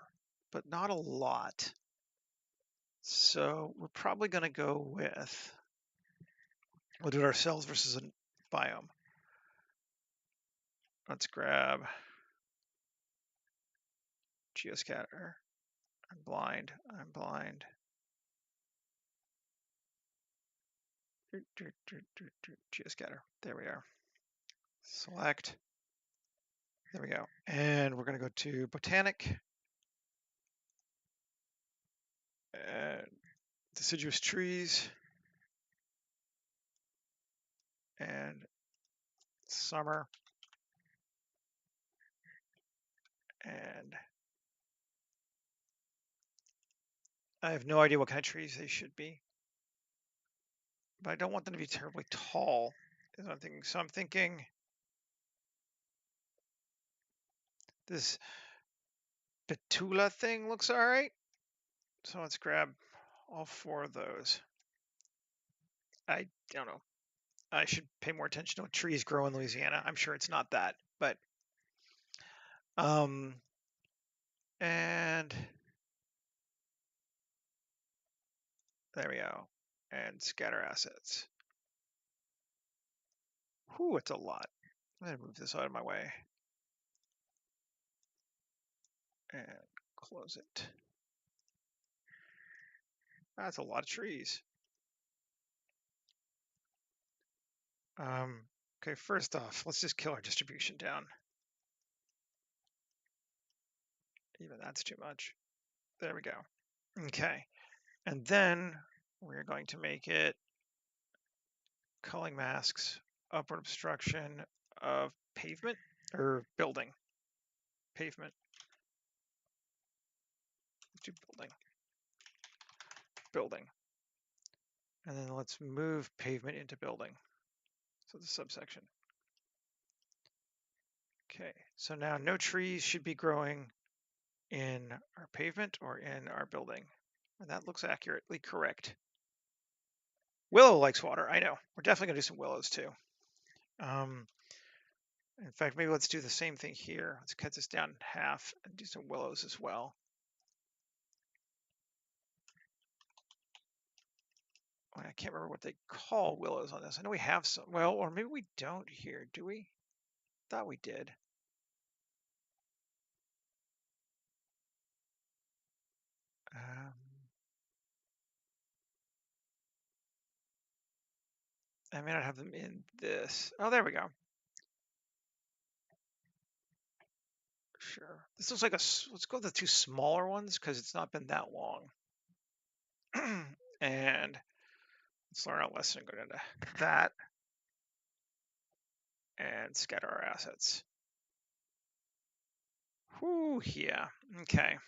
but not a lot. So we're probably going to go with, we'll do it ourselves versus a biome. Let's grab geoscatter. I'm blind. I'm blind. Geoscatter. There we are. Select. There we go. And we're going to go to botanic. And deciduous trees. And summer. And I have no idea what kind of trees they should be. But I don't want them to be terribly tall. So I'm thinking this Betula thing looks all right. So let's grab all 4 of those. I don't know. I should pay more attention to what trees grow in Louisiana. I'm sure it's not that, but and there we go. And scatter assets. Whew, it's a lot. I'm gonna move this out of my way. And close it. That's a lot of trees. Okay, first off, let's just kill our distribution down. Even that's too much. There we go. Okay. And then we're going to make it culling masks, upward obstruction of pavement or building. Pavement. Do building. Building. And then let's move pavement into building. So the subsection. Okay, so now no trees should be growing in our pavement or in our building. And that looks accurately correct. Willow likes water, I know. We're definitely gonna do some willows too. In fact, maybe let's do the same thing here. Let's cut this down in half and do some willows as well. I can't remember what they call willows on this. I know we have some. Well, or maybe we don't here, do we? Thought we did. I may not have them in this. Oh, there we go. Sure. This looks like let's go with the 2 smaller ones because it's not been that long. And let's learn our lesson and go down to that and scatter our assets. Whoo, yeah. Okay.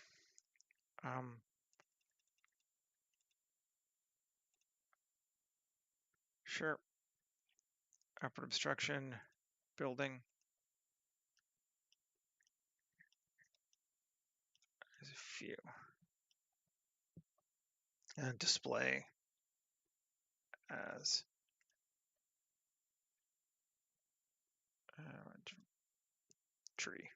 Sure. Upward obstruction, building. There's a few. And display as tree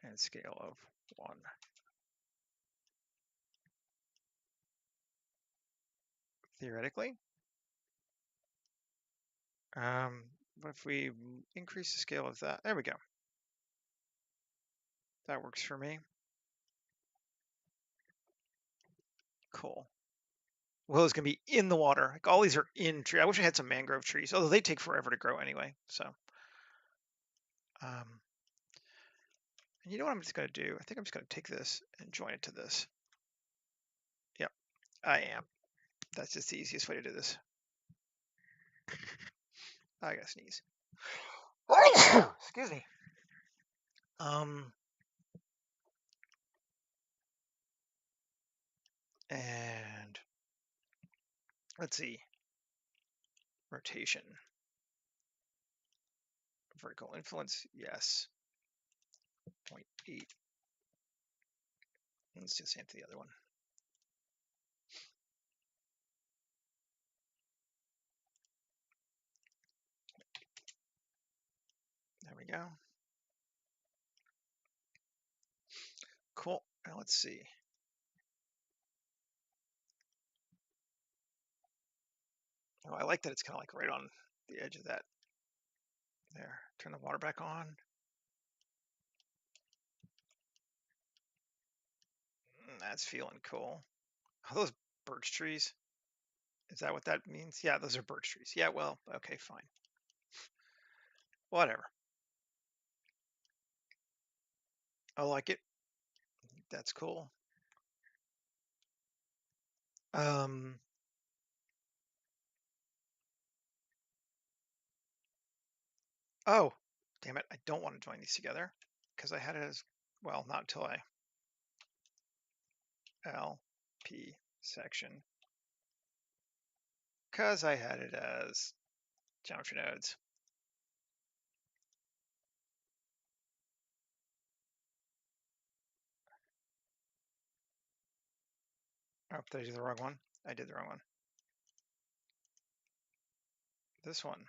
and scale of 1. Theoretically. What if we increase the scale of that? There we go. That works for me. Cool. Willow's gonna be in the water. Like all these are in tree. I wish I had some mangrove trees, although they take forever to grow anyway. So, and you know what I'm just gonna do? I think I'm just gonna take this and join it to this. Yep, I am. That's just the easiest way to do this. I gotta sneeze. Excuse me. And let's see. Rotation. Vertical influence, yes. 0.8. Let's do the same to the other one. There we go. Cool. Now let's see. Oh, I like that it's kind of like right on the edge of that. There. Turn the water back on. That's feeling cool. Are those birch trees? Is that what that means? Yeah, those are birch trees. Yeah, well, okay, fine. Whatever. I like it. That's cool. Oh, damn it. I don't want to join these together because I had it as, well, not until I LP section, because I had it as geometry nodes. Oh, did I do the wrong one? I did the wrong one. This one,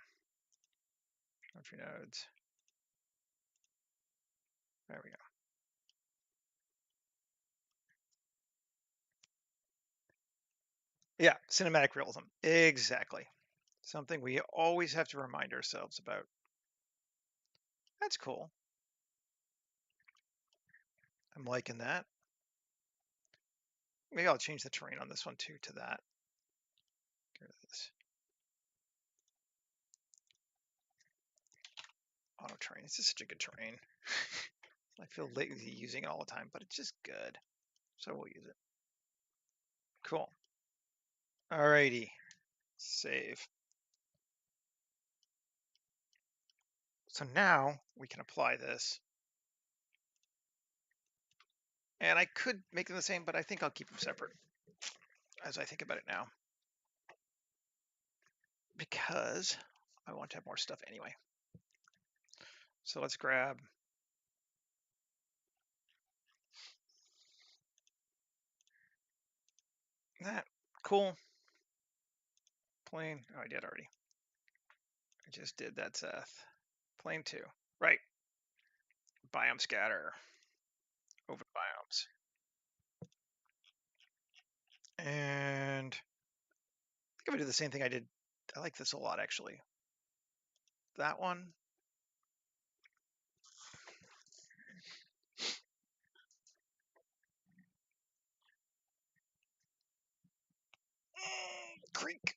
geometry nodes. There we go. Yeah, cinematic realism. Exactly. Something we always have to remind ourselves about. That's cool. I'm liking that. Maybe I'll change the terrain on this one too to that. Get rid of this. Auto terrain. This is such a good terrain. I feel lazy using it all the time, but it's just good. So we'll use it. Cool. Alrighty. Save. So now we can apply this. And I could make them the same, but I think I'll keep them separate as I think about it now. Because I want to have more stuff anyway. So let's grab that. Cool. Plane. Oh, I did already. I just did that, Seth. Plane 2. Right. Biome scatter. Over biomes. And I think I'm going to do the same thing I did. I like this a lot, actually. That one. Creek.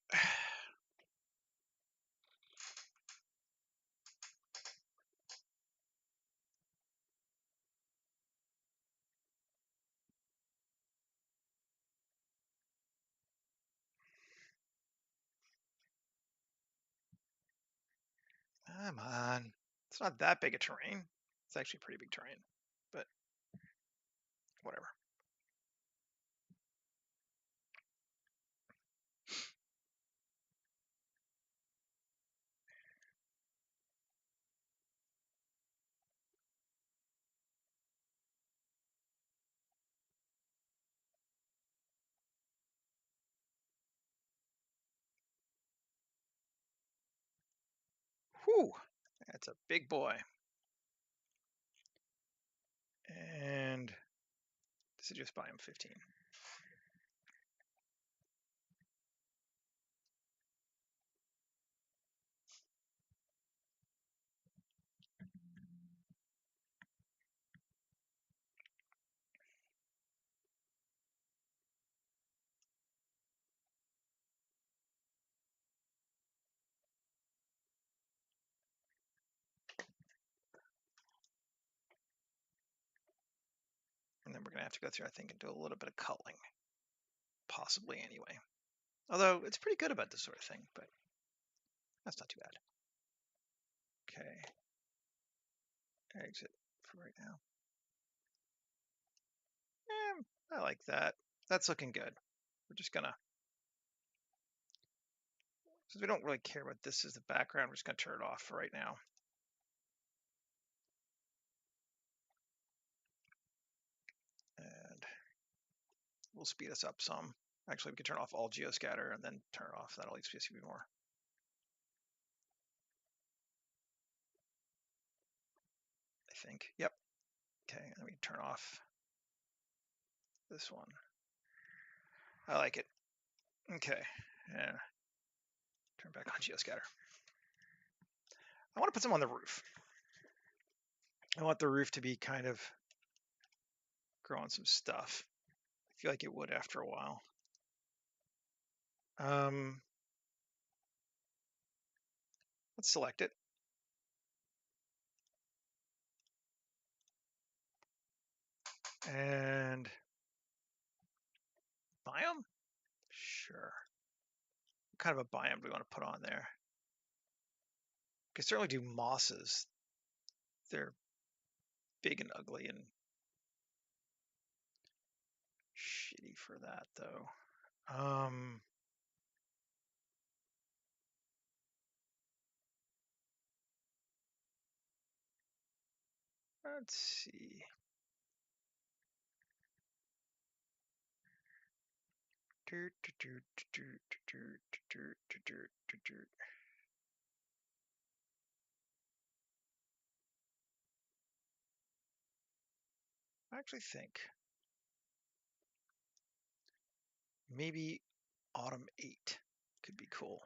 Come on. It's not that big a terrain. It's actually pretty big terrain, but whatever. Whew, that's a big boy. And deciduous biome 15. And then we're gonna have to go through, I think, and do a little bit of culling, possibly anyway. Although it's pretty good about this sort of thing, but that's not too bad. Okay, exit for right now. I like that. That's looking good. We're just gonna, since we don't really care about this as the background, we're just gonna turn it off for right now. And we'll speed us up some. Actually, we can turn off all geoscatter and then turn it off. That'll at least be more. I think. Yep. Okay, and we can turn off this one. I like it. Okay, and turn back on geoscatter. I want to put some on the roof. I want the roof to be kind of growing some stuff. I feel like it would after a while. Let's select it. And biome? Sure. What kind of a biome do we want to put on there? We can certainly do mosses. They're big and ugly and shitty for that, though. Let's see. I actually think maybe autumn 8 could be cool.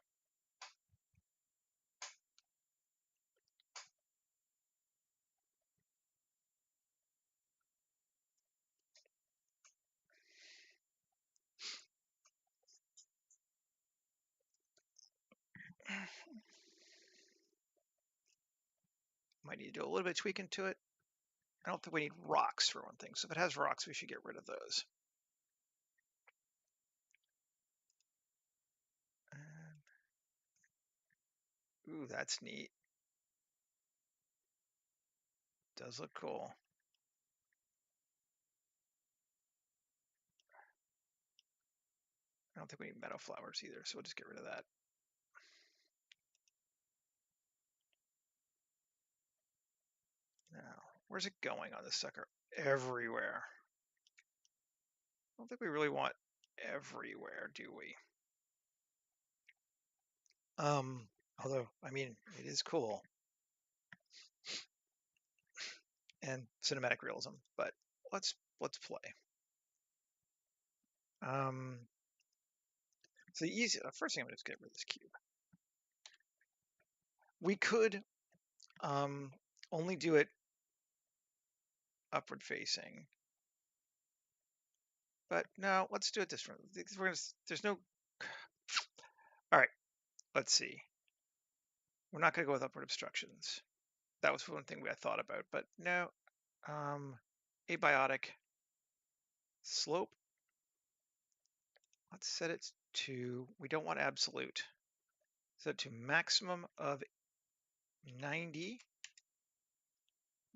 Might need to do a little bit of tweaking to it. I don't think we need rocks for one thing. So if it has rocks, we should get rid of those. Ooh, that's neat. Does look cool. I don't think we need meadow flowers either, so we'll just get rid of that. Now, where's it going on this sucker? Everywhere. I don't think we really want everywhere, do we? Although, I mean, it is cool. And cinematic realism, but let's play. So the first thing I'm going to get rid of this cube. We could only do it upward facing, but no, let's do it this way. There's no. All right, let's see. We're not going to go with upward obstructions. That was one thing I thought about, but no. Abiotic slope. Let's set it to, we don't want absolute. Set it to maximum of 90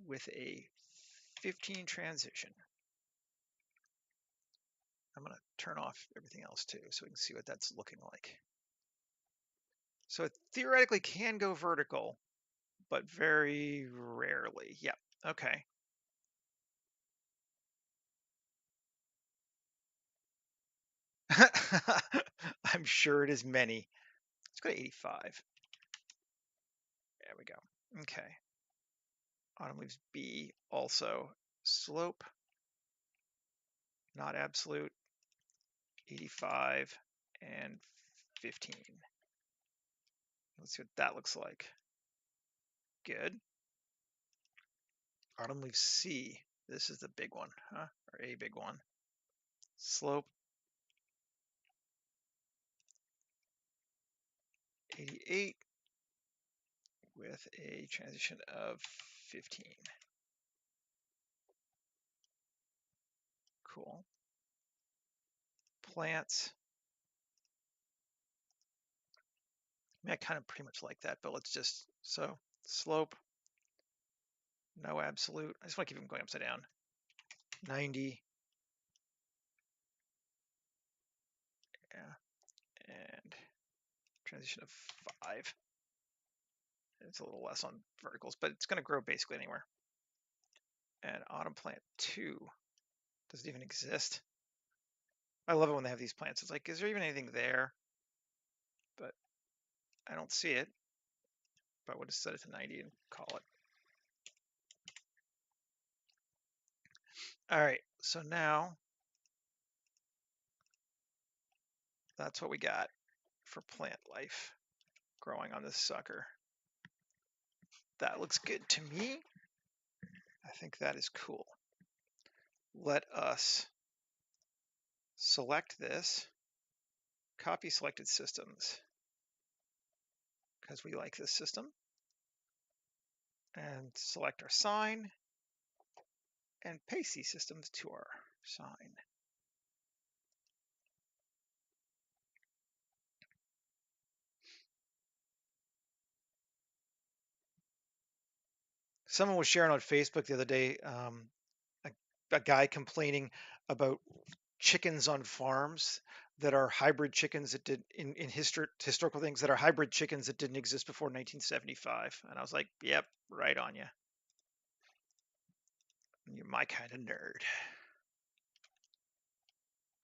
with a 15 transition. I'm going to turn off everything else too, so we can see what that's looking like. So it theoretically can go vertical, but very rarely. Yep. Okay. I'm sure it is many. Let's go to 85. There we go. Okay. Autumn leaves B also slope, not absolute, 85 and 15. Let's see what that looks like. Good. Autumn leaves C. This is the big one, huh? Or a big one. Slope, 88 with a transition of 15. Cool. Plants. I mean, I kind of pretty much like that, but let's just, so slope, no absolute. I just want to keep them going upside down. 90. Yeah. And transition of 5. It's a little less on verticals, but it's going to grow basically anywhere. And autumn plant 2. Does it even exist? I love it when they have these plants. It's like, is there even anything there? But I don't see it. But we'll just set it to 90 and call it. All right, so now that's what we got for plant life growing on this sucker. That looks good to me. I think that is cool. Let us select this, copy selected systems, because we like this system, and select our sign, and paste these systems to our sign. Someone was sharing on Facebook the other day, a guy complaining about chickens on farms that are hybrid chickens that did in historical things that are hybrid chickens that didn't exist before 1975. And I was like, yep, right on you. You're my kind of nerd.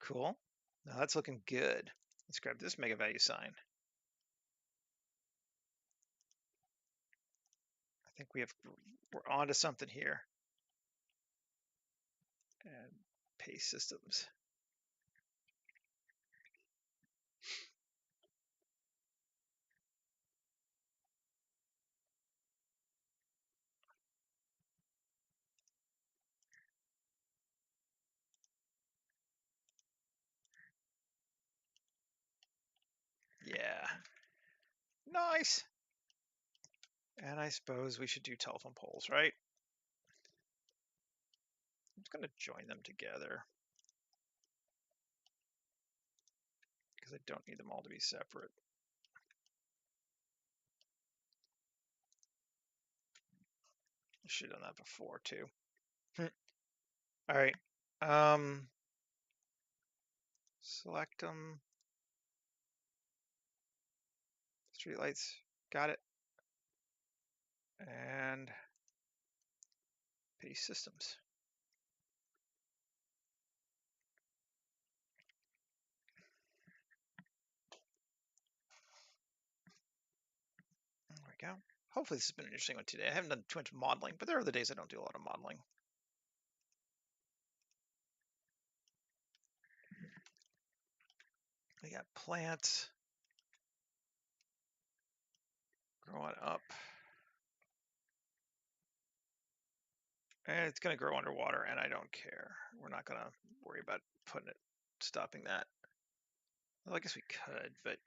Cool. Now that's looking good. Let's grab this mega value sign. I think we're on to something here. And paste systems. Yeah. Nice. And I suppose we should do telephone poles, right? I'm just going to join them together because I don't need them all to be separate. I should have done that before too. All right. Select them. Streetlights. Got it. And paste systems. There we go. Hopefully this has been an interesting one today. I haven't done too much modeling, but there are the days I don't do a lot of modeling. We got plants growing up. And it's going to grow underwater, and I don't care. We're not going to worry about stopping that. Well, I guess we could, but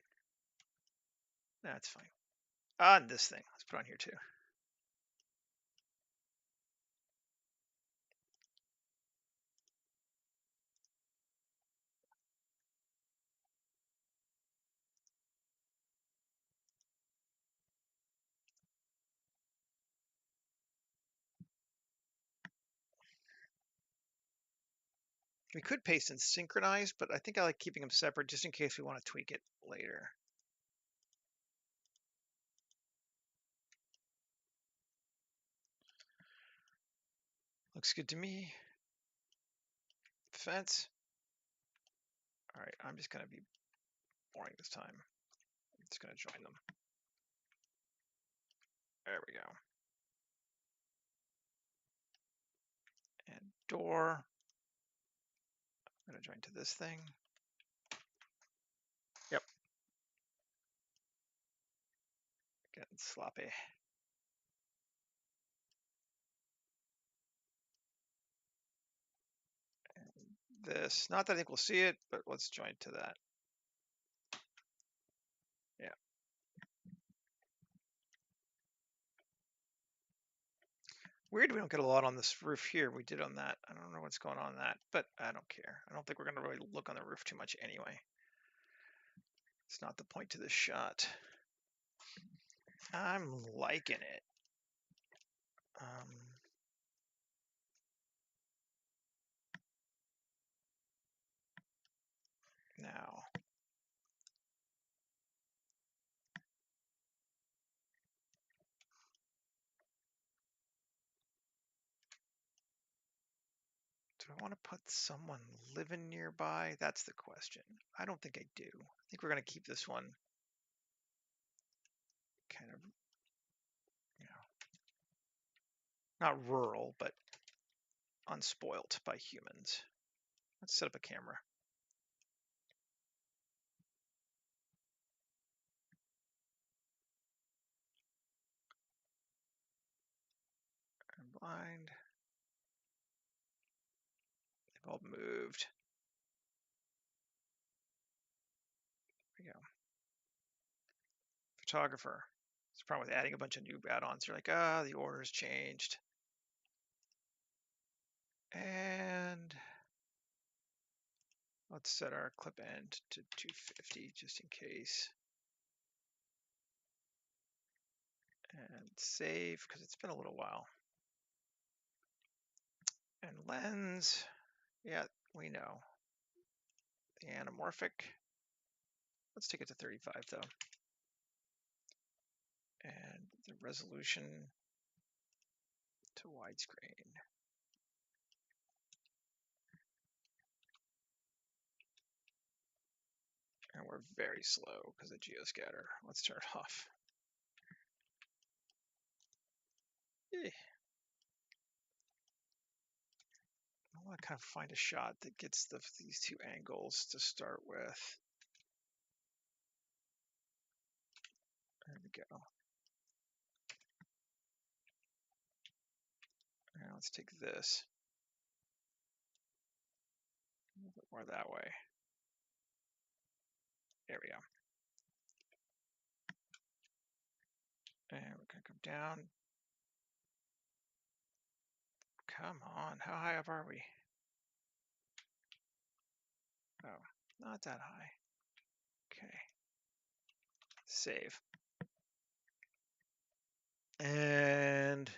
that's fine. And this thing. Let's put on here too. We could paste and synchronize, but I think I like keeping them separate just in case we want to tweak it later. Looks good to me. Fence. All right, I'm just going to be boring this time. I'm just going to join them. There we go. And door. I'm going to join to this thing. Yep. Getting sloppy. And this, not that I think we'll see it, but let's join to that. Yeah. Weird we don't get a lot on this roof here. We did on that. I don't know what's going on in that, but I don't care. I don't think we're going to really look on the roof too much anyway. It's not the point to this shot. I'm liking it. Now, do I want to put someone living nearby? That's the question. I don't think I do. I think we're going to keep this one kind of, you know, not rural, but unspoilt by humans. Let's set up a camera. I'm blind. They've all moved. There we go. Photographer. It's the problem with adding a bunch of new add-ons. You're like, the order's changed. And let's set our clip end to 250 just in case. And save, because it's been a little while. And lens, yeah, we know. The anamorphic, let's take it to 35 though. And the resolution to widescreen. And we're very slow because of geoscatter. Let's turn it off. I want to kind of find a shot that gets these two angles to start with. There we go. Now let's take this. A little bit more that way. There we go. And we're going to come down. Come on, how high up are we? Oh, not that high. Okay. Save. And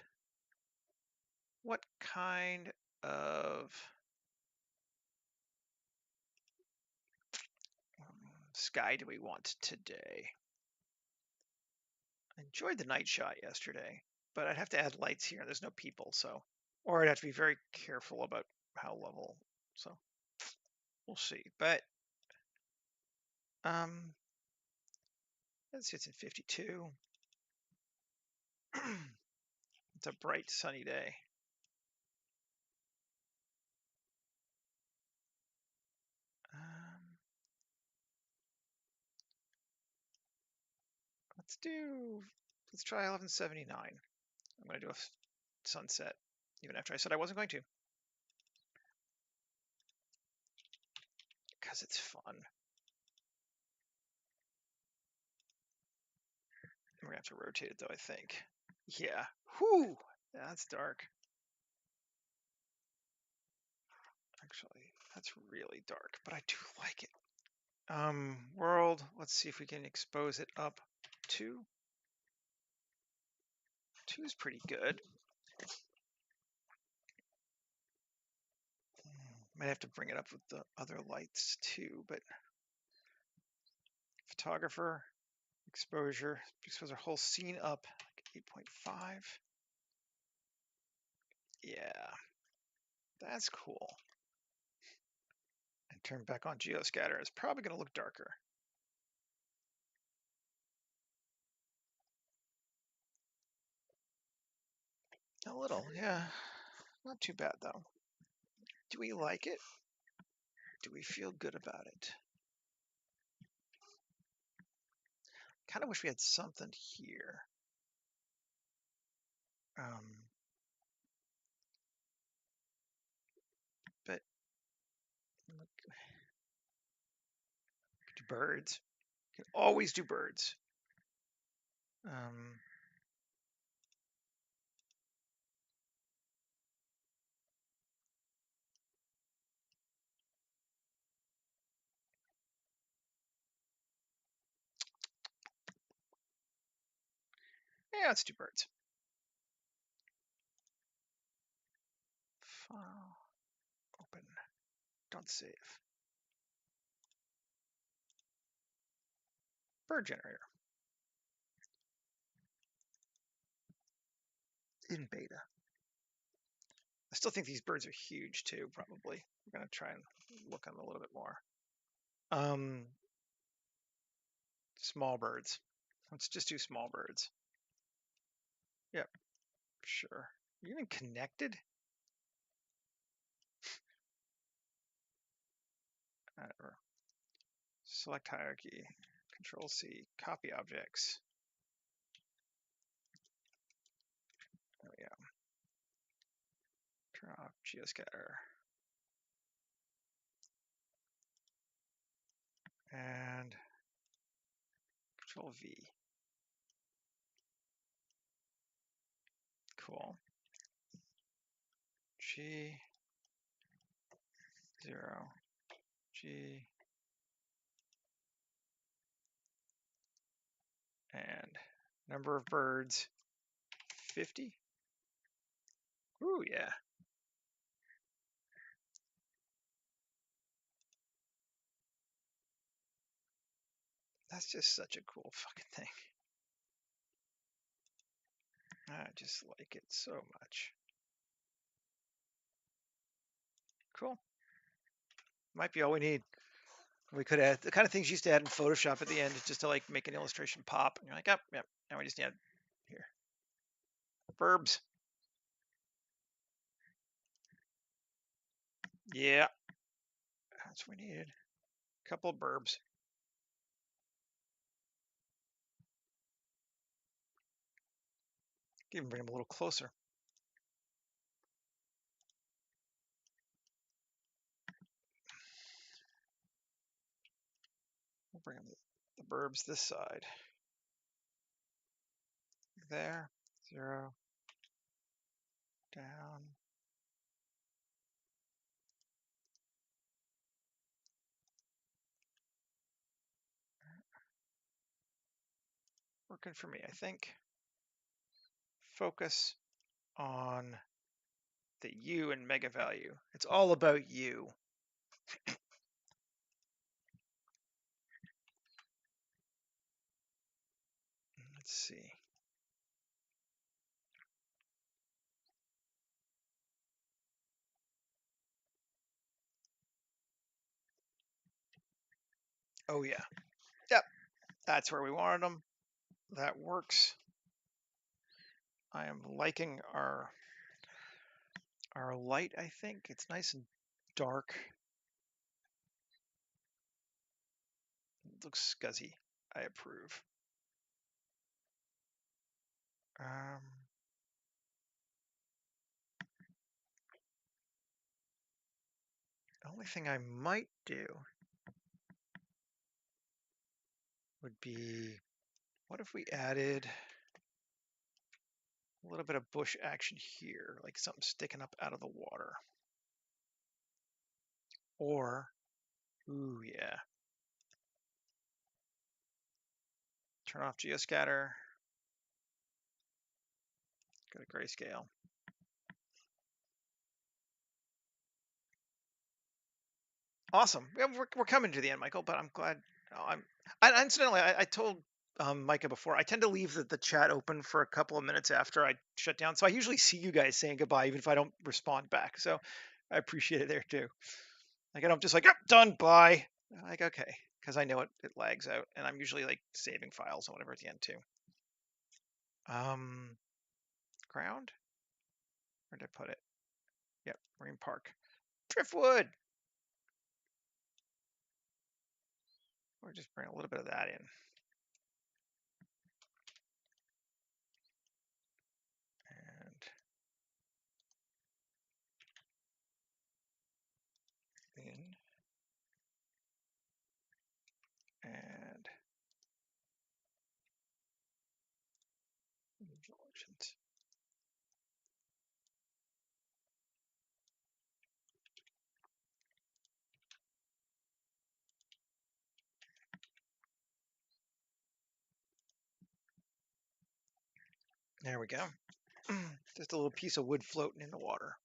what kind of sky do we want today? I enjoyed the night shot yesterday, but I'd have to add lights here. There's no people, so. Or I'd have to be very careful about how level, so we'll see. But let's see, it's in 52. It's a bright sunny day. Let's try 1179. I'm going to do a sunset, even after I said I wasn't going to. Because it's fun. We're going to have to rotate it, though, I think. Yeah. Whew! That's dark. Actually, that's really dark, but I do like it. World, let's see if we can expose it up. 2. 2 is pretty good. Might have to bring it up with the other lights too, but photographer, exposure, expose our whole scene up, like 8.5. Yeah, that's cool. And turn back on geoscatter. It's probably going to look darker. A little, yeah. Not too bad though. Do we like it? Do we feel good about it? Kind of wish we had something here. But do birds. Can always do birds. Yeah, let's do birds. File, open, don't save. Bird generator. In beta. I still think these birds are huge too, probably. We're gonna try and look at them a little bit more. Small birds. Let's just do small birds. Yep, sure. Are you even connected? Select hierarchy, Control C, copy objects. There we go. Turn off geoscatter. And Control V. Cool. G 0 G and number of birds 50. Ooh, yeah. That's just such a cool fucking thing. I just like it so much. Cool. Might be all we need. We could add the kind of things you used to add in Photoshop at the end just to like make an illustration pop. And you're like, oh, yep. Now we just need here. Verbs. Yeah. That's what we needed. A couple of verbs. Even bring them a little closer. We'll bring them the verbs this side. There. 0. Down. Working for me, I think. Focus on the U and mega value. It's all about you. Let's see. Oh yeah. Yep. That's where we wanted them. That works. I am liking our light, I think. It's nice and dark. It looks scuzzy. I approve. The only thing I might do would be, what if we added a little bit of bush action here, like something sticking up out of the water. Or, ooh, yeah. Turn off geoscatter. Go to grayscale. Awesome. Yeah, we're coming to the end, Michael, but I'm glad. Incidentally, I told Micah before, I tend to leave the chat open for a couple of minutes after I shut down. So I usually see you guys saying goodbye, even if I don't respond back. So I appreciate it there too. Like I don't just like, oh, done, bye. I'm like, okay, because I know it lags out, and I'm usually like saving files or whatever at the end too. Ground. Where did I put it? Yep, Marine Park. Driftwood. We'll just bring a little bit of that in. And in. And Georgians. There we go. Just a little piece of wood floating in the water.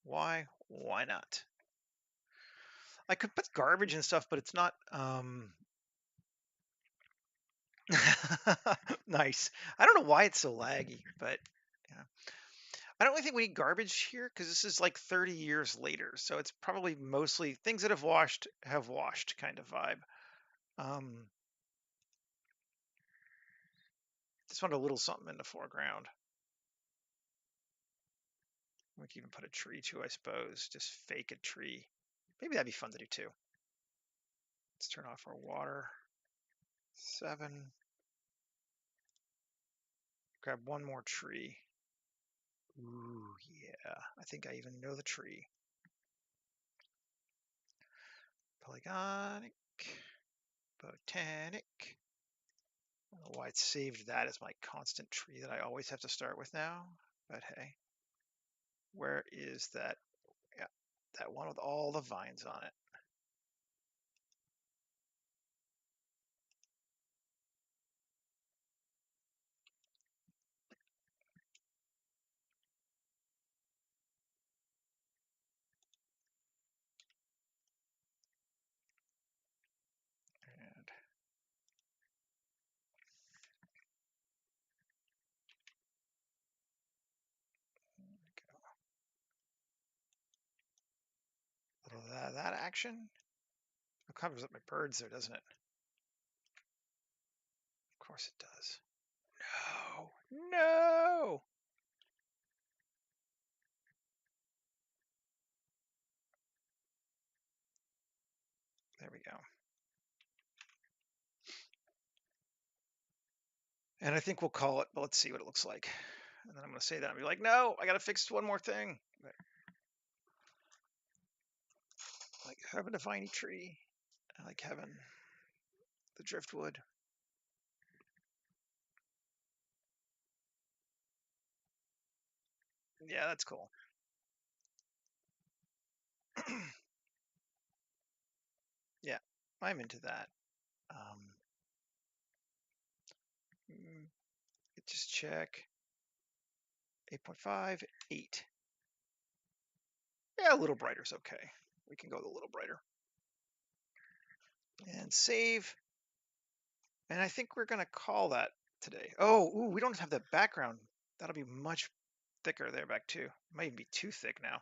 Why? Why not? I could put garbage and stuff, but it's not nice. I don't know why it's so laggy, but yeah. I don't really think we need garbage here because this is like 30 years later. So it's probably mostly things that have washed kind of vibe. Just want a little something in the foreground. We can even put a tree too, I suppose. Just fake a tree. Maybe that'd be fun to do too. Let's turn off our water. 7. Grab one more tree. Ooh, yeah. I think I even know the tree. Polygonic. Botanic. I don't know why it saved that as my constant tree that I always have to start with now. But hey. Where is that? Yeah, that one with all the vines on it. And there we go. A little of that action. It covers up my birds there, doesn't it? Of course it does. No, no. There we go. And I think we'll call it, but let's see what it looks like. And then I'm going to say that and be like, no, I got to fix one more thing. But I like having a viney tree. I like having the driftwood. Yeah, that's cool. Yeah, I'm into that. Just check. 8.5, 8. Yeah, a little brighter is okay. We can go a little brighter. And save. And I think we're going to call that today. Oh, ooh, we don't have that background. That'll be much thicker there back too. Might even be too thick now.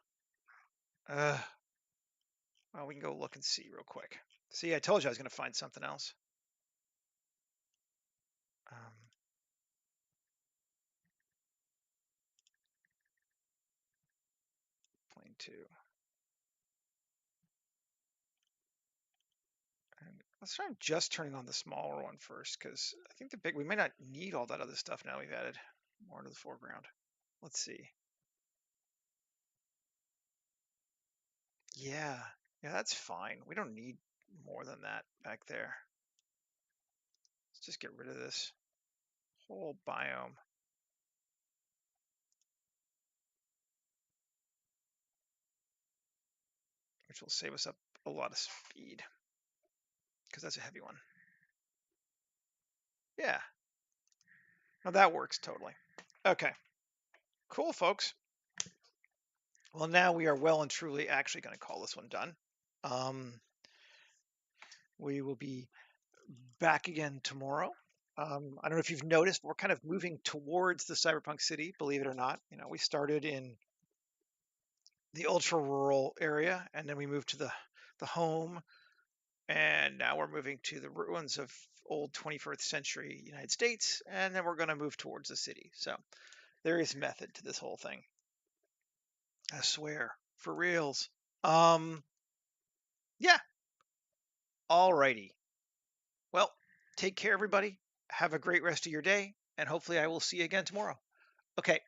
Well, we can go look and see real quick. See, I told you I was going to find something else. Plane 2. And let's try just turning on the smaller one first, because I think the big, we might not need all that other stuff now we've added more into the foreground. Let's see. Yeah, that's fine. We don't need more than that back there. Let's just get rid of this whole biome. Which will save us up a lot of speed, because that's a heavy one. Yeah. Now that works totally. Okay. Cool, folks. Well, now we are well and truly actually going to call this one done. We will be back again tomorrow. I don't know if you've noticed, but we're kind of moving towards the cyberpunk city, believe it or not. You know, we started in the ultra rural area, and then we moved to the home, and now we're moving to the ruins of old 21st century United States, and then we're going to move towards the city. So There is method to this whole thing. I swear, for reals. Yeah. Alrighty. Well, take care, everybody. Have a great rest of your day, and hopefully I will see you again tomorrow. Okay.